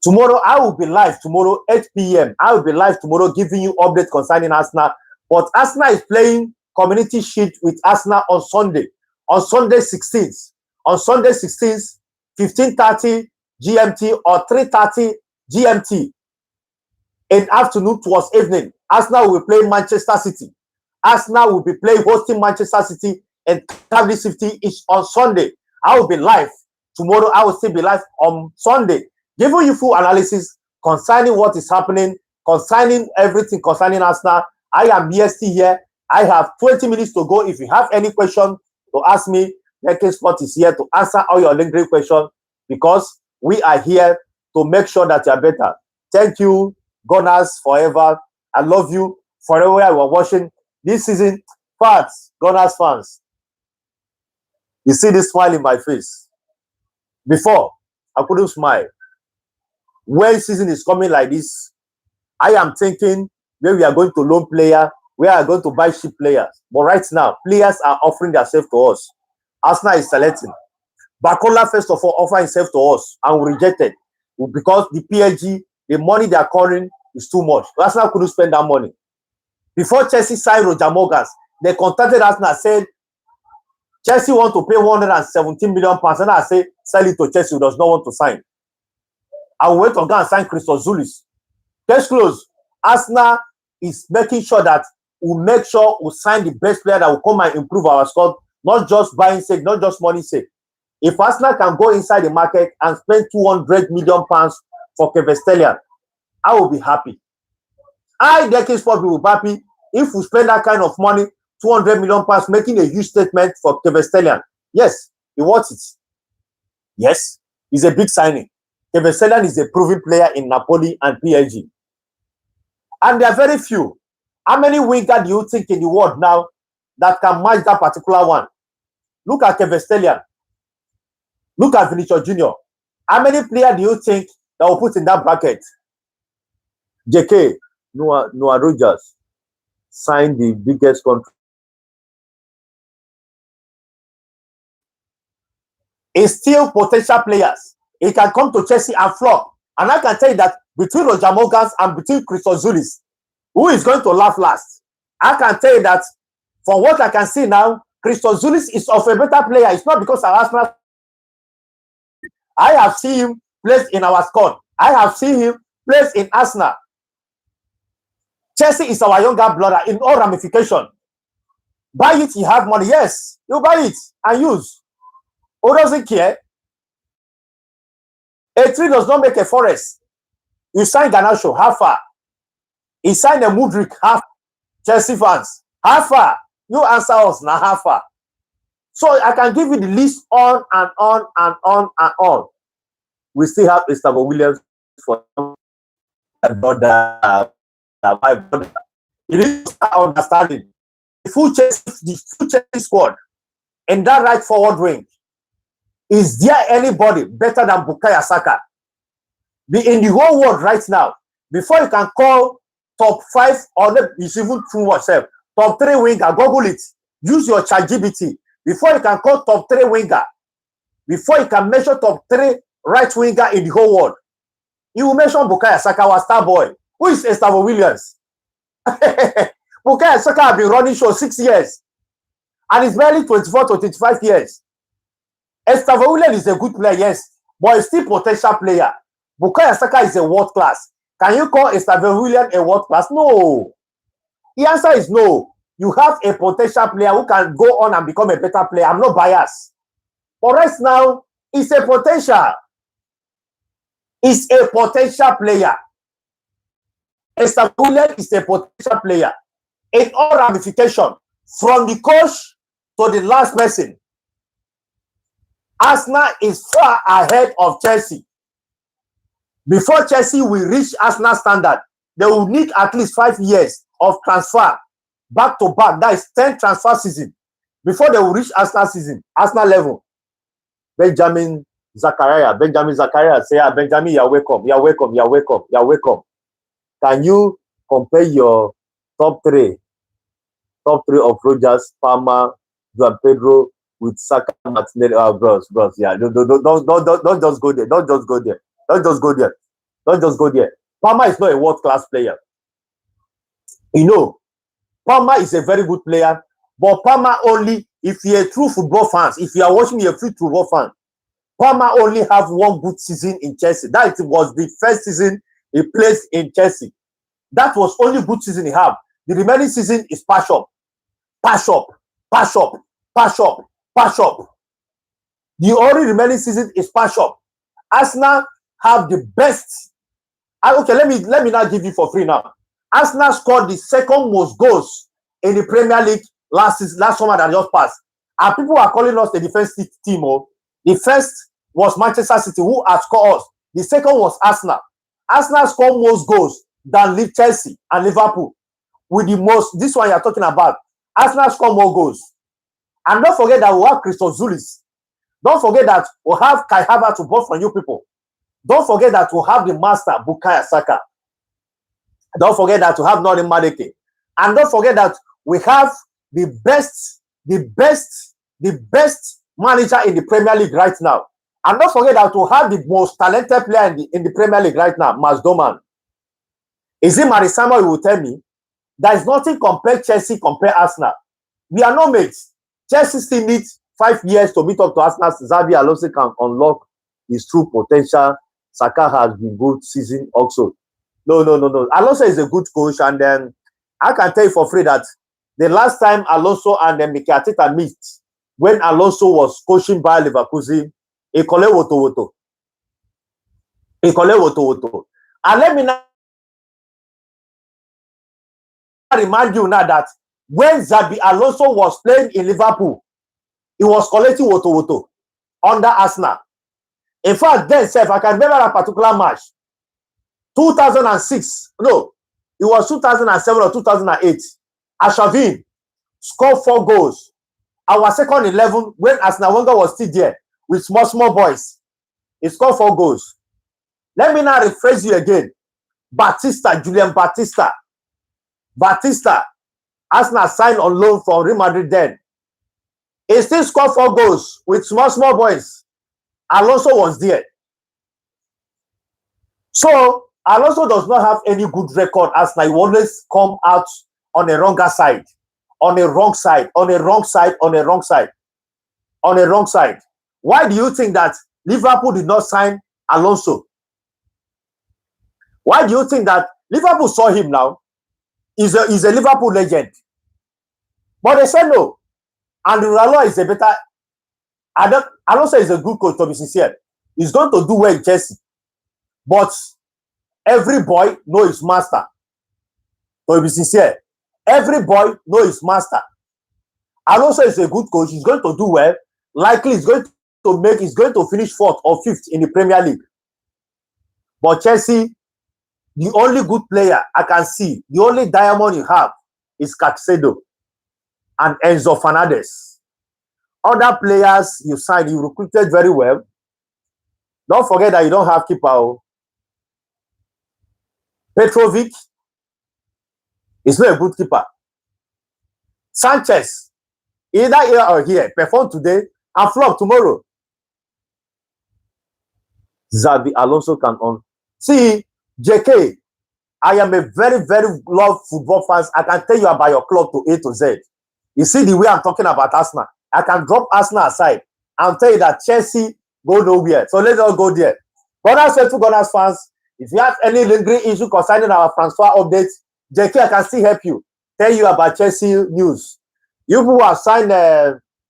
S1: Tomorrow, I will be live tomorrow, 8 p.m. I will be live tomorrow giving you updates concerning Arsenal. But Arsenal is playing Community Shield with Arsenal on Sunday. On Sunday 16th. On Sunday 16th, 15:30 GMT or 3:30 GMT. In afternoon towards evening, Arsenal will play Manchester City. Arsenal will be playing hosting Manchester City and Cardiff City is on Sunday. I will be live. Tomorrow, I will still be live on Sunday. Giving you full analysis concerning what is happening, concerning everything concerning Arsenal. I am still here. I have 20 minutes to go. If you have any question to ask me, Decking Sport is here to answer all your lingering questions because we are here to make sure that you are better. Thank you, Gunners forever. I love you forever. You are watching this season. Fans, Gunners fans, you see this smile in my face. Before, I couldn't smile. When season is coming like this, I am thinking where we are going to loan player, where we are going to buy cheap players. But right now, players are offering themselves to us. Arsenal is selecting. Bakola, first of all, offered himself to us and we rejected because the PSG, the money they are calling is too much. Arsenal couldn't spend that money. Before Chelsea signed Roger Morgan, they contacted Arsenal and said, Chelsea want to pay 117 million pounds, and I say sell it to Chelsea who does not want to sign. I will wait on go and sign Christos Zulis. Case close. Arsenal is making sure that we'll make sure we sign the best player that will come and improve our squad, not just buying sake, not just money sake. If Arsenal can go inside the market and spend 200 million pounds for Kvaratskhelia, I will be happy. I, Decade Sport, will be happy if we spend that kind of money, 200 million pounds, making a huge statement for Kvaratskhelia. Yes, he wants it. Yes, he's a big signing. Kvaratskhelia is a proven player in Napoli and PSG. And there are very few. How many wingers do you think in the world now that can match that particular one? Look at Kvaratskhelia. Look at Vinicius Junior. How many players do you think that will put in that bracket? JK, Noah Rogers signed the biggest contract. It's still potential players. He can come to Chelsea and flop. And I can tell you that between Roger Morgans and between Christos Zulis, who is going to laugh last? I can tell you that from what I can see now, Christos Zulis is of a better player. It's not because of Arsenal. I have seen him placed in our squad. I have seen him placed in Arsenal. Chelsea is our younger brother in all ramifications. Buy it, you have money. Yes, you buy it and use. Who doesn't care? A tree does not make a forest. You sign Garnacho, how far? He signed a Mudryk, half. Chelsea fans, how far? You answer us now, how far? So I can give you the list on and on and on and on. We still have Gustavo Williams for my brother. You need to start understanding the full Chelsea squad and that right forward wing. Is there anybody better than Bukayo Saka? In the whole world right now, before you can call top 5 or you should even prove yourself, top 3 winger, Google it. Use your ChatGPT. Before you can call top 3 winger, before you can measure top 3 right winger in the whole world, you will mention Bukayo Saka, our star boy. Who is Gustavo Williams? Bukayo Saka has been running show 6 years. And he's barely 24 to 25 years. Gustavo Williams is a good player, yes, but he's still a potential player. Bukayo Saka is a world class. Can you call Gustavo Williams a world class? No. The answer is no. You have a potential player who can go on and become a better player. I'm not biased. But right now, it's a potential. It's a potential player. Gustavo Williams is a potential player. In all ramifications, from the coach to the last person, Arsenal is far ahead of Chelsea. Before Chelsea will reach Arsenal standard, they will need at least 5 years of transfer back to back. That is 10 transfer season before they will reach Arsenal season, Arsenal level. Benjamin Zakaria say, Benjamin, you're welcome, you're welcome, you're welcome, you're welcome. Can you compare your top 3 of Rogers, Palmer, Juan Pedro with Saka, Martinelli? Oh, bros, yeah. Don't just go there. Don't just go there. Don't just go there. Don't just go there. Palmer is not a world-class player. You know, Palmer is a very good player, but Palmer only, if you're a true football fan, if you are watching, you're a true football fan, Palmer only have 1 good season in Chelsea. That was the first season he played in Chelsea. That was only good season he have. The remaining season is patch up. Patch up. Patch up. Patch up. Patch up. The only remaining season is patch up. Arsenal have the best. Okay, let me now give you for free now. Arsenal scored the 2nd most goals in the Premier League last summer that just passed. And people are calling us the defensive team. Oh. The first was Manchester City, who had scored us. The 2nd was Arsenal. Arsenal scored most goals than Chelsea and Liverpool. With the most, this one you're talking about, Arsenal scored more goals. And don't forget that we have Christos Zulis. Don't forget that we have Kai Havertz to bought from you people. Don't forget that we have the master, Bukayo Saka. Don't forget that we have Noni Madueke. And don't forget that we have the best manager in the Premier League right now. And don't forget that we have the most talented player in the Premier League right now, Mazdoman. Is it Marisama who will tell me? There is nothing compare Chelsea, compare Arsenal. We are no mates. Chelsea still needs 5 years to meet up to Arsenal, Xabi Alonso can unlock his true potential. Saka has been good season also. No. Alonso is a good coach, and then I can tell you for free that the last time Alonso and Mikel Arteta meet, when Alonso was coaching Bayer Leverkusen, he called woto. And let me now remind you now that when Xabi Alonso was playing in Liverpool, he was collecting woto under Arsenal. In fact, then, if I can remember a particular match, 2006, no, it was 2007 or 2008. Ashavin scored 4 goals. Our second 11, when Arsenal Wenger was still there with small boys, he scored 4 goals. Let me now rephrase you again. Julian Batista, Arsenal signed on loan from Real Madrid then. He still scored 4 goals with small boys. Alonso was there. So Alonso does not have any good record. Arsenal, he always come out on the wrong side. Why do you think that Liverpool did not sign Alonso? Why do you think that Liverpool saw him now? He's a Liverpool legend. But they said no. And Ronaldo is a better. Alonso is a good coach, to be sincere. He's going to do well in Chelsea. But every boy knows his master. To be sincere. Every boy knows his master. Alonso is a good coach. He's going to do well. Likely he's going to finish 4th or 5th in the Premier League. But Chelsea, the only good player I can see, the only diamond you have is Caicedo and Enzo Fernandez. Other players you signed, you recruited very well. Don't forget that you don't have keeper. Petrovic is not a good keeper. Sanchez, either here or here, perform today and flop tomorrow. Xabi Alonso can on. See, JK, I am a very, very love football fans. I can tell you about your club to A to Z. You see the way I'm talking about Arsenal. I can drop Arsenal aside and tell you that Chelsea go nowhere. So let's all go there. Gunners, faithful Gunners fans, if you have any lingering issue concerning our transfer updates, JK, I can still help you. Tell you about Chelsea news. You who have signed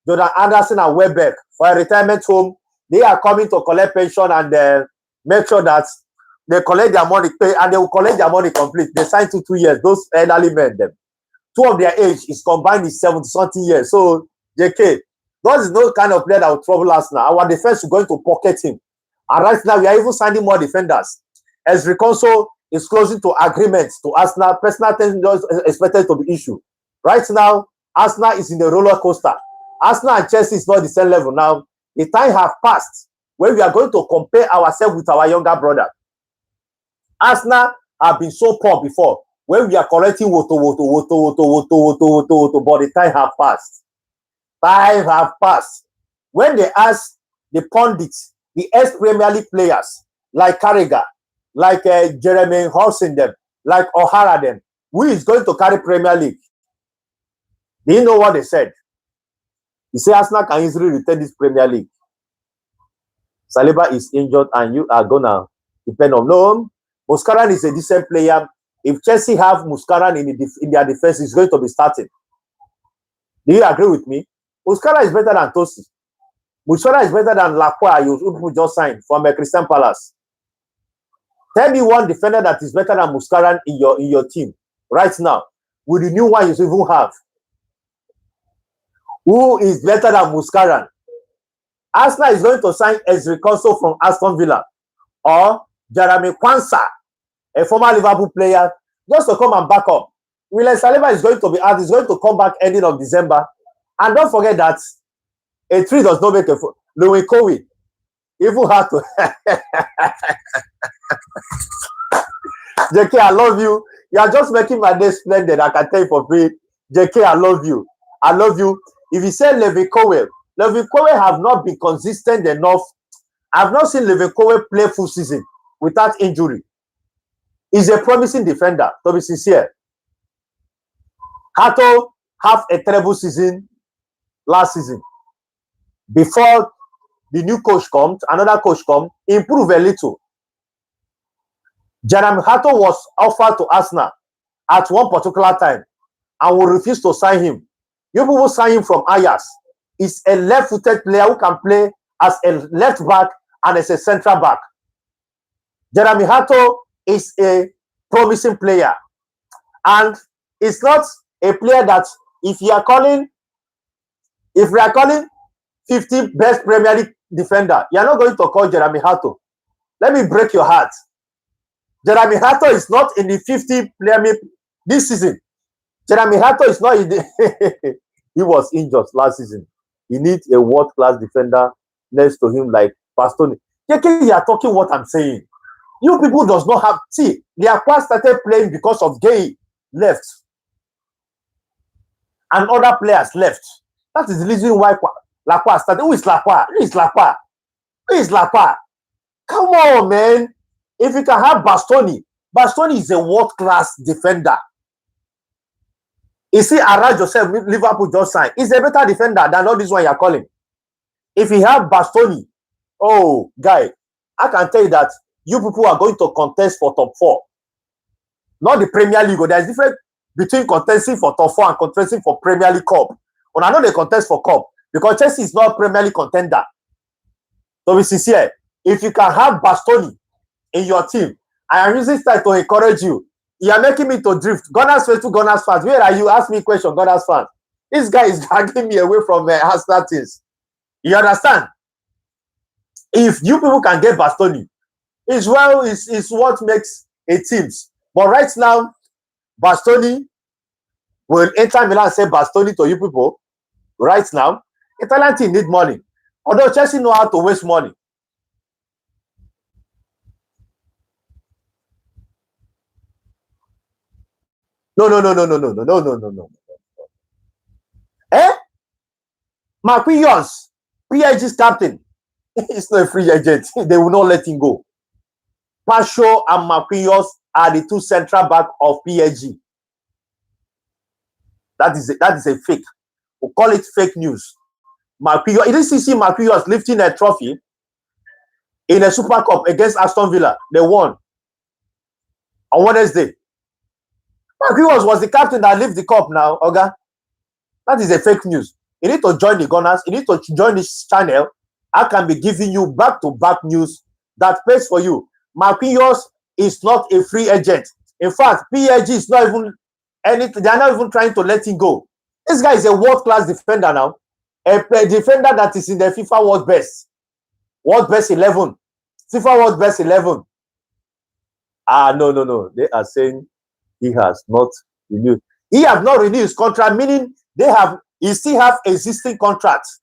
S1: Jordan Anderson and Welbeck for a retirement home, they are coming to collect pension and make sure that they collect their money, pay, and they will collect their money complete. They signed to 2 years. Those elderly men, them. 2 of their age is combined is 70-something years. So, JK, that is no kind of player that will trouble us now. Our defense is going to pocket him. And right now, we are even signing more defenders. As Riconso is closing to agreements to Arsenal, personal attention is expected to be issued. Right now, Arsenal is in the roller coaster. Arsenal and Chelsea is not the same level now. The time has passed when we are going to compare ourselves with our younger brother. Arsenal have been so poor before when we are collecting woto, but the time have passed. Time have passed. When they ask the pundits, the ex-Premier League players like Carragher, like Jeremy Housen them, like O'Hara them, who is going to carry Premier League? Do you know what they said? They say Arsenal can easily retain this Premier League. Saliba is injured and you are gonna depend on no. Muscaran is a decent player. If Chelsea have Muscaran in their defense, it's going to be starting. Do you agree with me? Muscaran is better than Tosi. Muscaran is better than Lacroix, you just signed from Crystal Palace. Tell me one defender that is better than Muscaran in your team right now with the new one you even have. Who is better than Muscaran? Arsenal is going to sign Ezri Konso from Aston Villa or Jeremy Kwanzaa, a former Liverpool player, just to come and back up. William Saliba is going to be out. He's going to come back ending of December. And don't forget that a tree does not make a fool. Louis Cowie even had to. JK, I love you. You are just making my day splendid. I can tell you for free. JK, I love you. I love you. If you say Levi Cowie have not been consistent enough. I've not seen Levi Cowie play full season without injury. He's a promising defender, to be sincere. Hato have a terrible season last season. before the new coach comes, another coach comes, improve a little. Jeremy Hato was offered to Arsenal at one particular time and will refuse to sign him. You people sign him from Ajax. He's a left-footed player who can play as a left back and as a central back. Jeremy Hato is a promising player, and it's not a player that if we are calling 50 best Premier League defender, you are not going to call Jeremy Hato. Let me break your heart. Jeremy Hato is not in the 50 Premier League this season. Jeremy Hato is not in the he was injured last season. He needs a world-class defender next to him like Bastoni. You are talking what I'm saying. You people does not have... See, Lacroix started playing because of Gay left. And other players left. That is the reason why Lacroix started. Who is Lacroix? Who is Lacroix? Who is Lacroix? Come on, man. If you can have Bastoni, Bastoni is a world-class defender. You see, Ara Joseph, Liverpool just signed. He's a better defender than all this one you're calling. If you have Bastoni, oh, guy, I can tell you that you people are going to contest for top 4. Not the Premier League. There's a difference between contesting for top 4 and contesting for Premier League Cup. When I know they contest for Cup, because Chelsea is not a Premier League contender. To be sincere, if you can have Bastoni in your team, I am using that to encourage you. You are making me to drift. Gunners fans to Gunners fans. Where are you? Ask me a question, Gunners fans. This guy is dragging me away from Arsenal things. You understand? If you people can get Bastoni, it's what makes a team. But right now, Bastoni will enter Milan and say Bastoni to you people. Right now, Italian team need money. Although Chelsea know how to waste money. No. Eh? Marquinhos, PSG's captain. It's not a free agent. They will not let him go. Pacho and Marquinhos are the two central back of PSG. That is a fake. We'll call it fake news. Marquinhos, you didn't see Marquinhos lifting a trophy in a Super Cup against Aston Villa. They won on Wednesday. Marquinhos was the captain that lifted the cup now, Oga. That is a fake news. You need to join the Gunners. You need to join this channel. I can be giving you back-to-back news that pays for you. Marquinhos is not a free agent. In fact, PSG is not even anything. They are not even trying to let him go. This guy is a world-class defender now. A defender that is in the FIFA World Best. World Best 11. FIFA World Best 11. No. They are saying he has not renewed. He has not renewed his contract, meaning he still have existing contracts.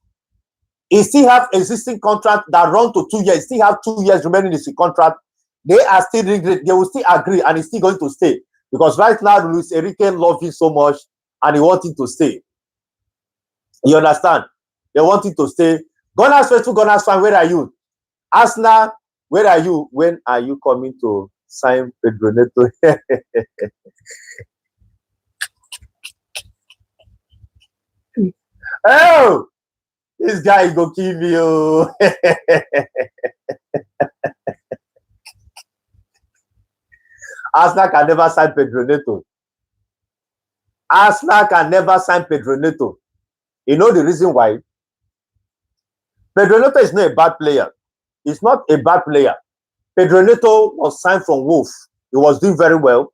S1: He still have existing contract that run to 2 years. He still have 2 years remaining in his contract. They are still they will still agree, and he's still going to stay. Because right now, Luis Enrique loves him so much, and he wants him to stay. You understand? They want him to stay. Gunners fan, where are you? Arsenal, where are you? When are you coming to sign Pedro Neto? Oh, this guy go kill you. Arsenal can never sign Pedro Neto. Arsenal can never sign Pedro Neto. You know the reason why? Pedro Neto is not a bad player. He's not a bad player. Pedro Neto was signed from Wolf. He was doing very well.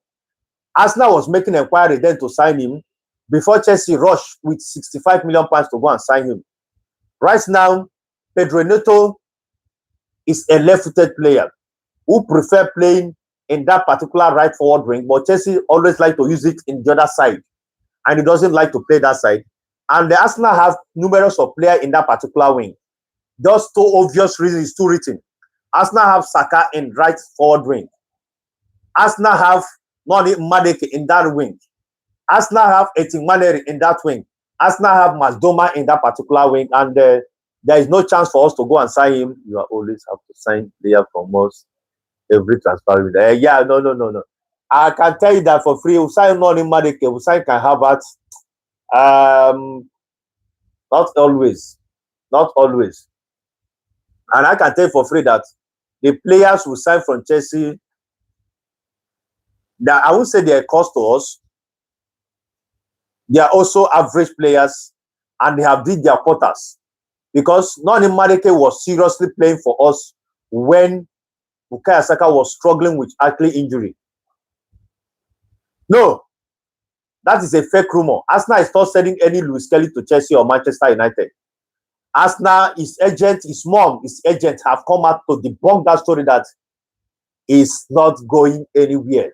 S1: Arsenal was making inquiry then to sign him before Chelsea rushed with £65 million to go and sign him. Right now, Pedro Neto is a left-footed player who prefer playing in that particular right forward wing, but Chelsea always like to use it in the other side, and he doesn't like to play that side. And the Arsenal have numerous of players in that particular wing. Those two obvious reasons is too written. Arsenal have Saka in right forward wing. Arsenal have Noni Madeke in that wing. Arsenal have Etimmaneri in that wing. Arsenal have Masdoma in that particular wing, and there is no chance for us to go and sign him. You always have to sign player from us every transfer. No. I can tell you that for free. We'll sign Noni Madeke. We'll sign Kai Havertz. Not always. Not always. And I can tell you for free that the players who sign from Chelsea, that I would say they are a cost to us. They are also average players, and they have did their quarters. Because Noni Madueke was seriously playing for us when Bukayo Saka was struggling with ankle injury. No, that is a fake rumor. Arsenal is not sending any Luis Kelly to Chelsea or Manchester United. Arsenal, his agent, his mom, his agent have come out to debunk that story that is not going anywhere.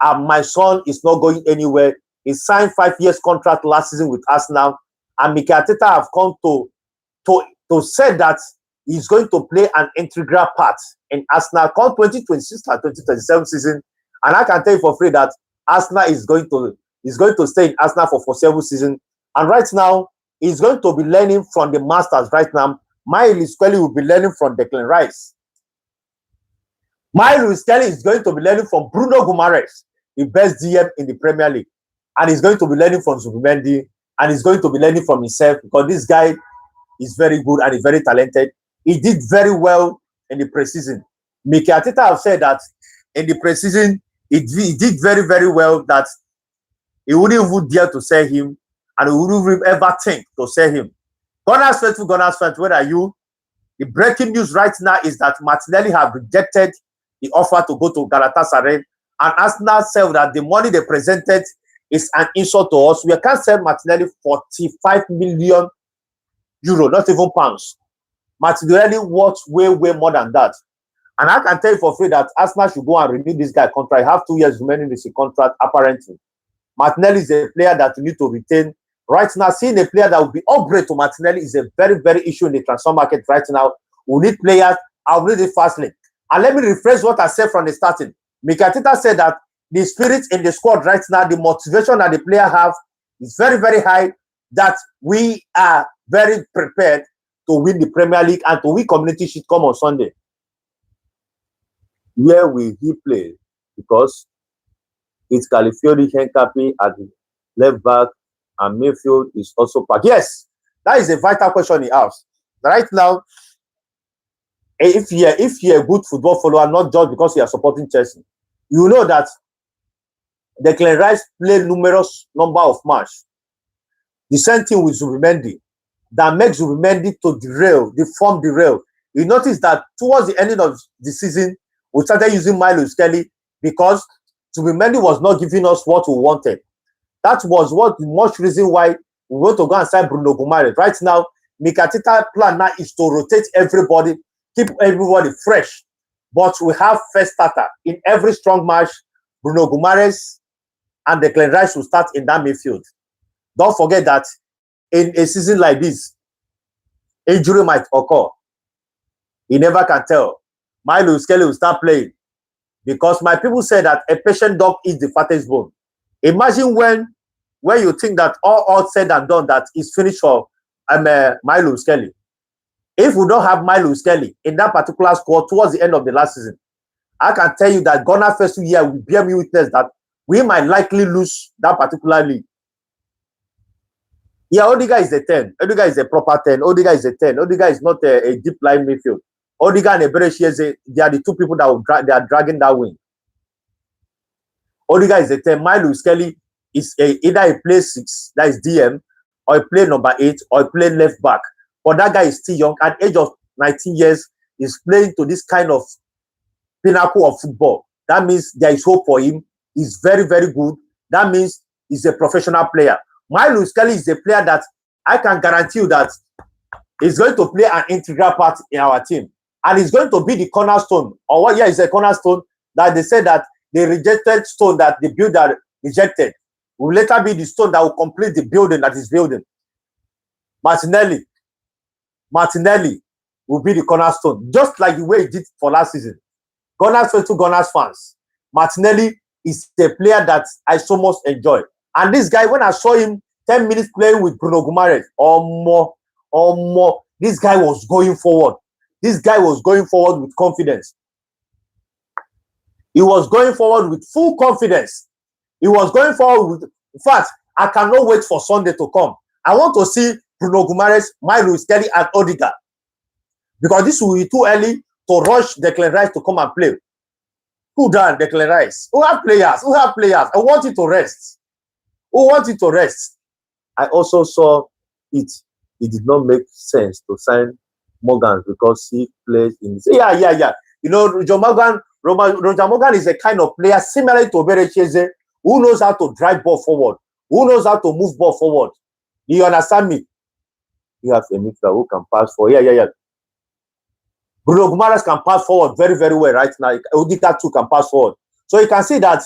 S1: And my son is not going anywhere. He signed 5 years contract last season with Arsenal, and Mikel Arteta have come to say that he's going to play an integral part in Arsenal come 2026 and 2027 season. And I can tell you for free that Arsenal is going to stay in Arsenal for foreseeable season. And right now, he's going to be learning from the masters right now. Miles Kelly will be learning from Declan Rice. Miles Kelly is going to be learning from Bruno Guimaraes, the best DM in the Premier League. And he's going to be learning from Zubimendi, and he's going to be learning from himself, because this guy is very good and he's very talented. He did very well in the preseason. Mikel Arteta have said that in the preseason, he did very, very well, that he wouldn't even dare to sell him, and he wouldn't ever think to sell him. Gunners fans, where are you? The breaking news right now is that Martinelli have rejected the offer to go to Galatasaray, and Arsenal said that the money they presented is an insult to us. We can't sell Martinelli 45 million euro, not even pounds. Martinelli worth way, way more than that. And I can tell you for free that Arsenal should go and renew this guy contract. I have 2 years remaining in his contract, apparently. Martinelli is a player that you need to retain. Right now, seeing a player that will be upgraded to Martinelli is a very, very issue in the transfer market right now. We need players. I'll read it fastly. And let me rephrase what I said from the starting. Mikel Arteta said that the spirit in the squad right now, the motivation that the player have is very, very high, that we are very prepared to win the Premier League and to win Community Shield come on Sunday. Where will he play? Because it's Calafiori, Henkapi at the left back, and midfield is also packed. Yes, that is a vital question he asks. Right now, if you're a good football follower, not just because you are supporting Chelsea, you know that Declan Rice played numerous number of matches. The same thing with Zubimendi, that makes Zubimendi to derail. You notice that towards the ending of the season, we started using Miles Kelly because Zubimendi was not giving us what we wanted. That was the much reason why we want to go and sign Bruno Guimaraes. Right now, Mikel Arteta's plan now is to rotate everybody, keep everybody fresh. But we have first starter in every strong match. Bruno Guimaraes and Declan Rice will start in that midfield. Don't forget that in a season like this, injury might occur. You never can tell. Miles Kelly will start playing, because my people say that a patient dog eats the fattest bone. Imagine when you think that all said and done, that is finished for Miles Kelly. If we don't have Miles Kelly in that particular squad towards the end of the last season, I can tell you that Ghana first year will bear me witness that we might likely lose that particular league. Yeah, Odiga is a 10. Odiga is a proper 10. Odiga is a 10. Odiga is not a deep line midfield. Odiga and Eberechi, they are the two people that they are dragging that wing. Odiga is a 10. Miles Kelly is either he plays 6, that is DM, or he play number 8, or he play left back. But that guy is still young. At the age of 19 years, he's playing to this kind of pinnacle of football. That means there is hope for him. He's very, very good. That means he's a professional player. Miles Kelly is a player that I can guarantee you that he's going to play an integral part in our team. And he's going to be the cornerstone. Or what? Yeah, it's a cornerstone that they said that the rejected stone that the builder rejected will later be the stone that will complete the building that is building. Martinelli will be the cornerstone, just like the way he did for last season. Gunners fans, Martinelli is a player that I so much enjoy. And this guy, when I saw him 10 minutes playing with Bruno Guimaraes or more, this guy was going forward. This guy was going forward with confidence. He was going forward with full confidence. He was going forward with, in fact, I cannot wait for Sunday to come. I want to see Bruno Guimaraes, Myles Kelly, and Odegaard. Because this will be too early to rush Declan Rice to come and play. Cool down, Declan Rice. Who have players? Who have players? I want you to rest. Who wants you to rest? I also saw it. It did not make sense to sign Morgan because he plays in. Yeah. You know, Roger Morgan is a kind of player similar to Berecheze, who knows how to drive ball forward, who knows how to move ball forward. You understand me? You have a midfielder who can pass for. Yeah. Bruno Guimaraes can pass forward very, very well right now. Odegaard too can pass forward. So you can see that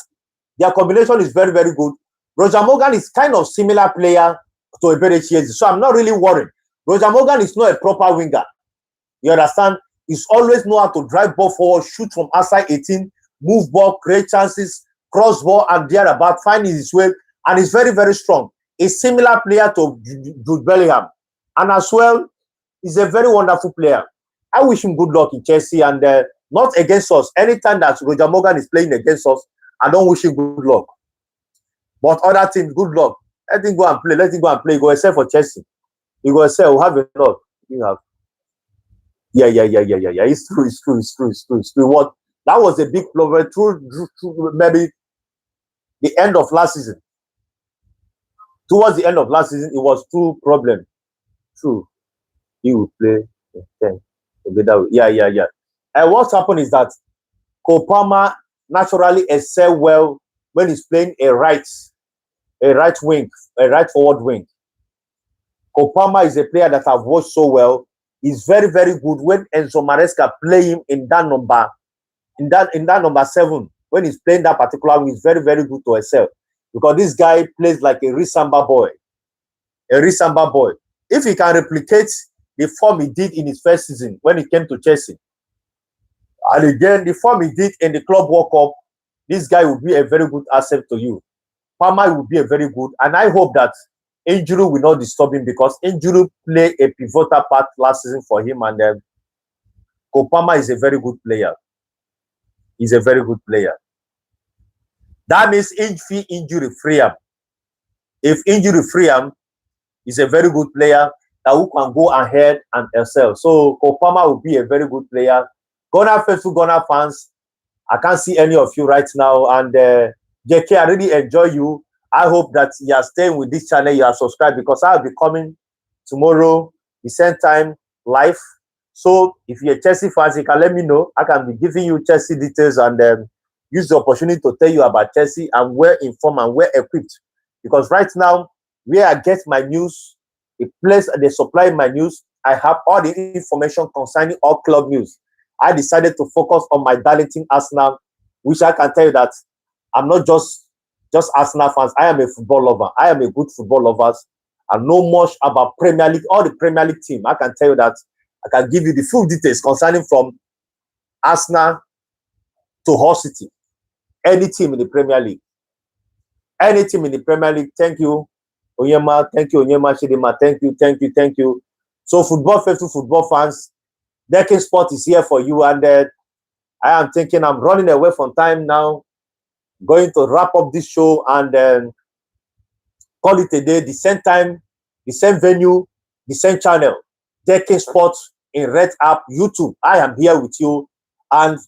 S1: their combination is very, very good. Roger Morgan is kind of similar player to Eberechi. So I'm not really worried. Roger Morgan is not a proper winger. You understand? He's always know how to drive ball forward, shoot from outside 18, move ball, create chances, cross ball, and thereabout, finding his way. And he's very, very strong. A similar player to Jude Bellingham. And as well, he's a very wonderful player. I wish him good luck in Chelsea and not against us. Anytime that Roger Morgan is playing against us, I don't wish him good luck. But other teams, good luck. Let him go and play. Let him go and play. Go except for Chelsea. You go except. We'll have a lot. You have. Yeah. It's true. What? That was a big problem through maybe the end of last season. Towards the end of last season, it was true problem. True. He will play. Yeah. And what's happened is that Kopama naturally excel well when he's playing a right forward wing. Kopama is a player that I've watched so well. He's very, very good when Enzo Maresca play him in that number 7. When he's playing that particular wing, he's very, very good to excel. Because this guy plays like a Risamba boy. If he can replicate the form he did in his first season when he came to Chelsea, and again, the form he did in the Club World Cup, this guy will be a very good asset to you. Palmer will be a very good, and I hope that injury will not disturb him because injury played a pivotal part last season for him, and Kopama is a very good player. He's a very good player. That means injury free him. If injury free him, he's a very good player that who can go ahead and excel. So Kopama will be a very good player. Ghana faithful Ghana fans, I can't see any of you right now, and JK, I really enjoy you. I hope that you are staying with this channel, you are subscribed, because I'll be coming tomorrow, the same time, live. So if you're Chelsea fans, you can let me know. I can be giving you Chelsea details and use the opportunity to tell you about Chelsea and well informed and well equipped. Because right now, where I get my news, the place they supply my news, I have all the information concerning all club news. I decided to focus on my darling team Arsenal, which I can tell you that I'm not just Arsenal fans. I am a football lover. I am a good football lover. I know much about Premier League, all the Premier League team. I can tell you that I can give you the full details concerning from Arsenal to Hull City. Any team in the Premier League. Any team in the Premier League. Thank you, Onyema. Thank you, Onyema Chidima. Thank you. So, faithful football fans, Decking Sport is here for you. And I am thinking I'm running away from time now. Going to wrap up this show and call it a day. The same time, the same venue, the same channel. Decking Sport in Red App, YouTube. I am here with you. And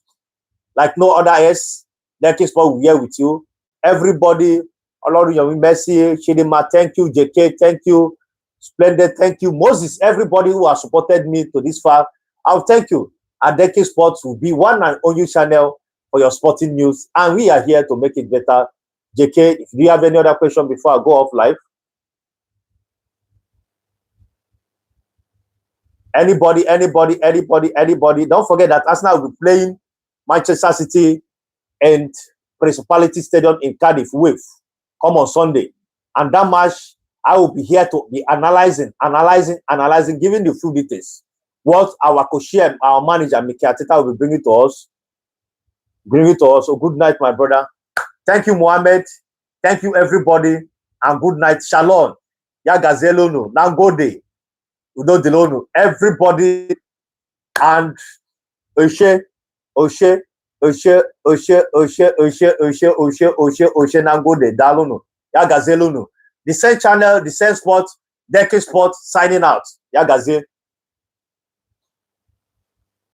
S1: like no other else, Decking Sport will be here with you. Everybody, Olorun Messi, Chidima, thank you. JK, thank you. Splendid, thank you. Moses, everybody who has supported me to this far, I'll thank you. And Decking Sports will be one and only channel for your sporting news, and we are here to make it better. JK, do you have any other question before I go off live? Anybody? Don't forget that Arsenal will be playing Manchester City and Principality Stadium in Cardiff with come on Sunday. And that match, I will be here to be analyzing, giving the full details. What our coach, our manager, Mikel Arteta, will be bringing to us. So good night, my brother. Thank you, Mohammed. Thank you, everybody. And good night. Shalom. Yagazelono. Nangode. Udo Delono. Everybody. And Oshe Nangode. Dalono. Yagazelono. The same channel, the same spot. Decade Sport signing out. Yagazie.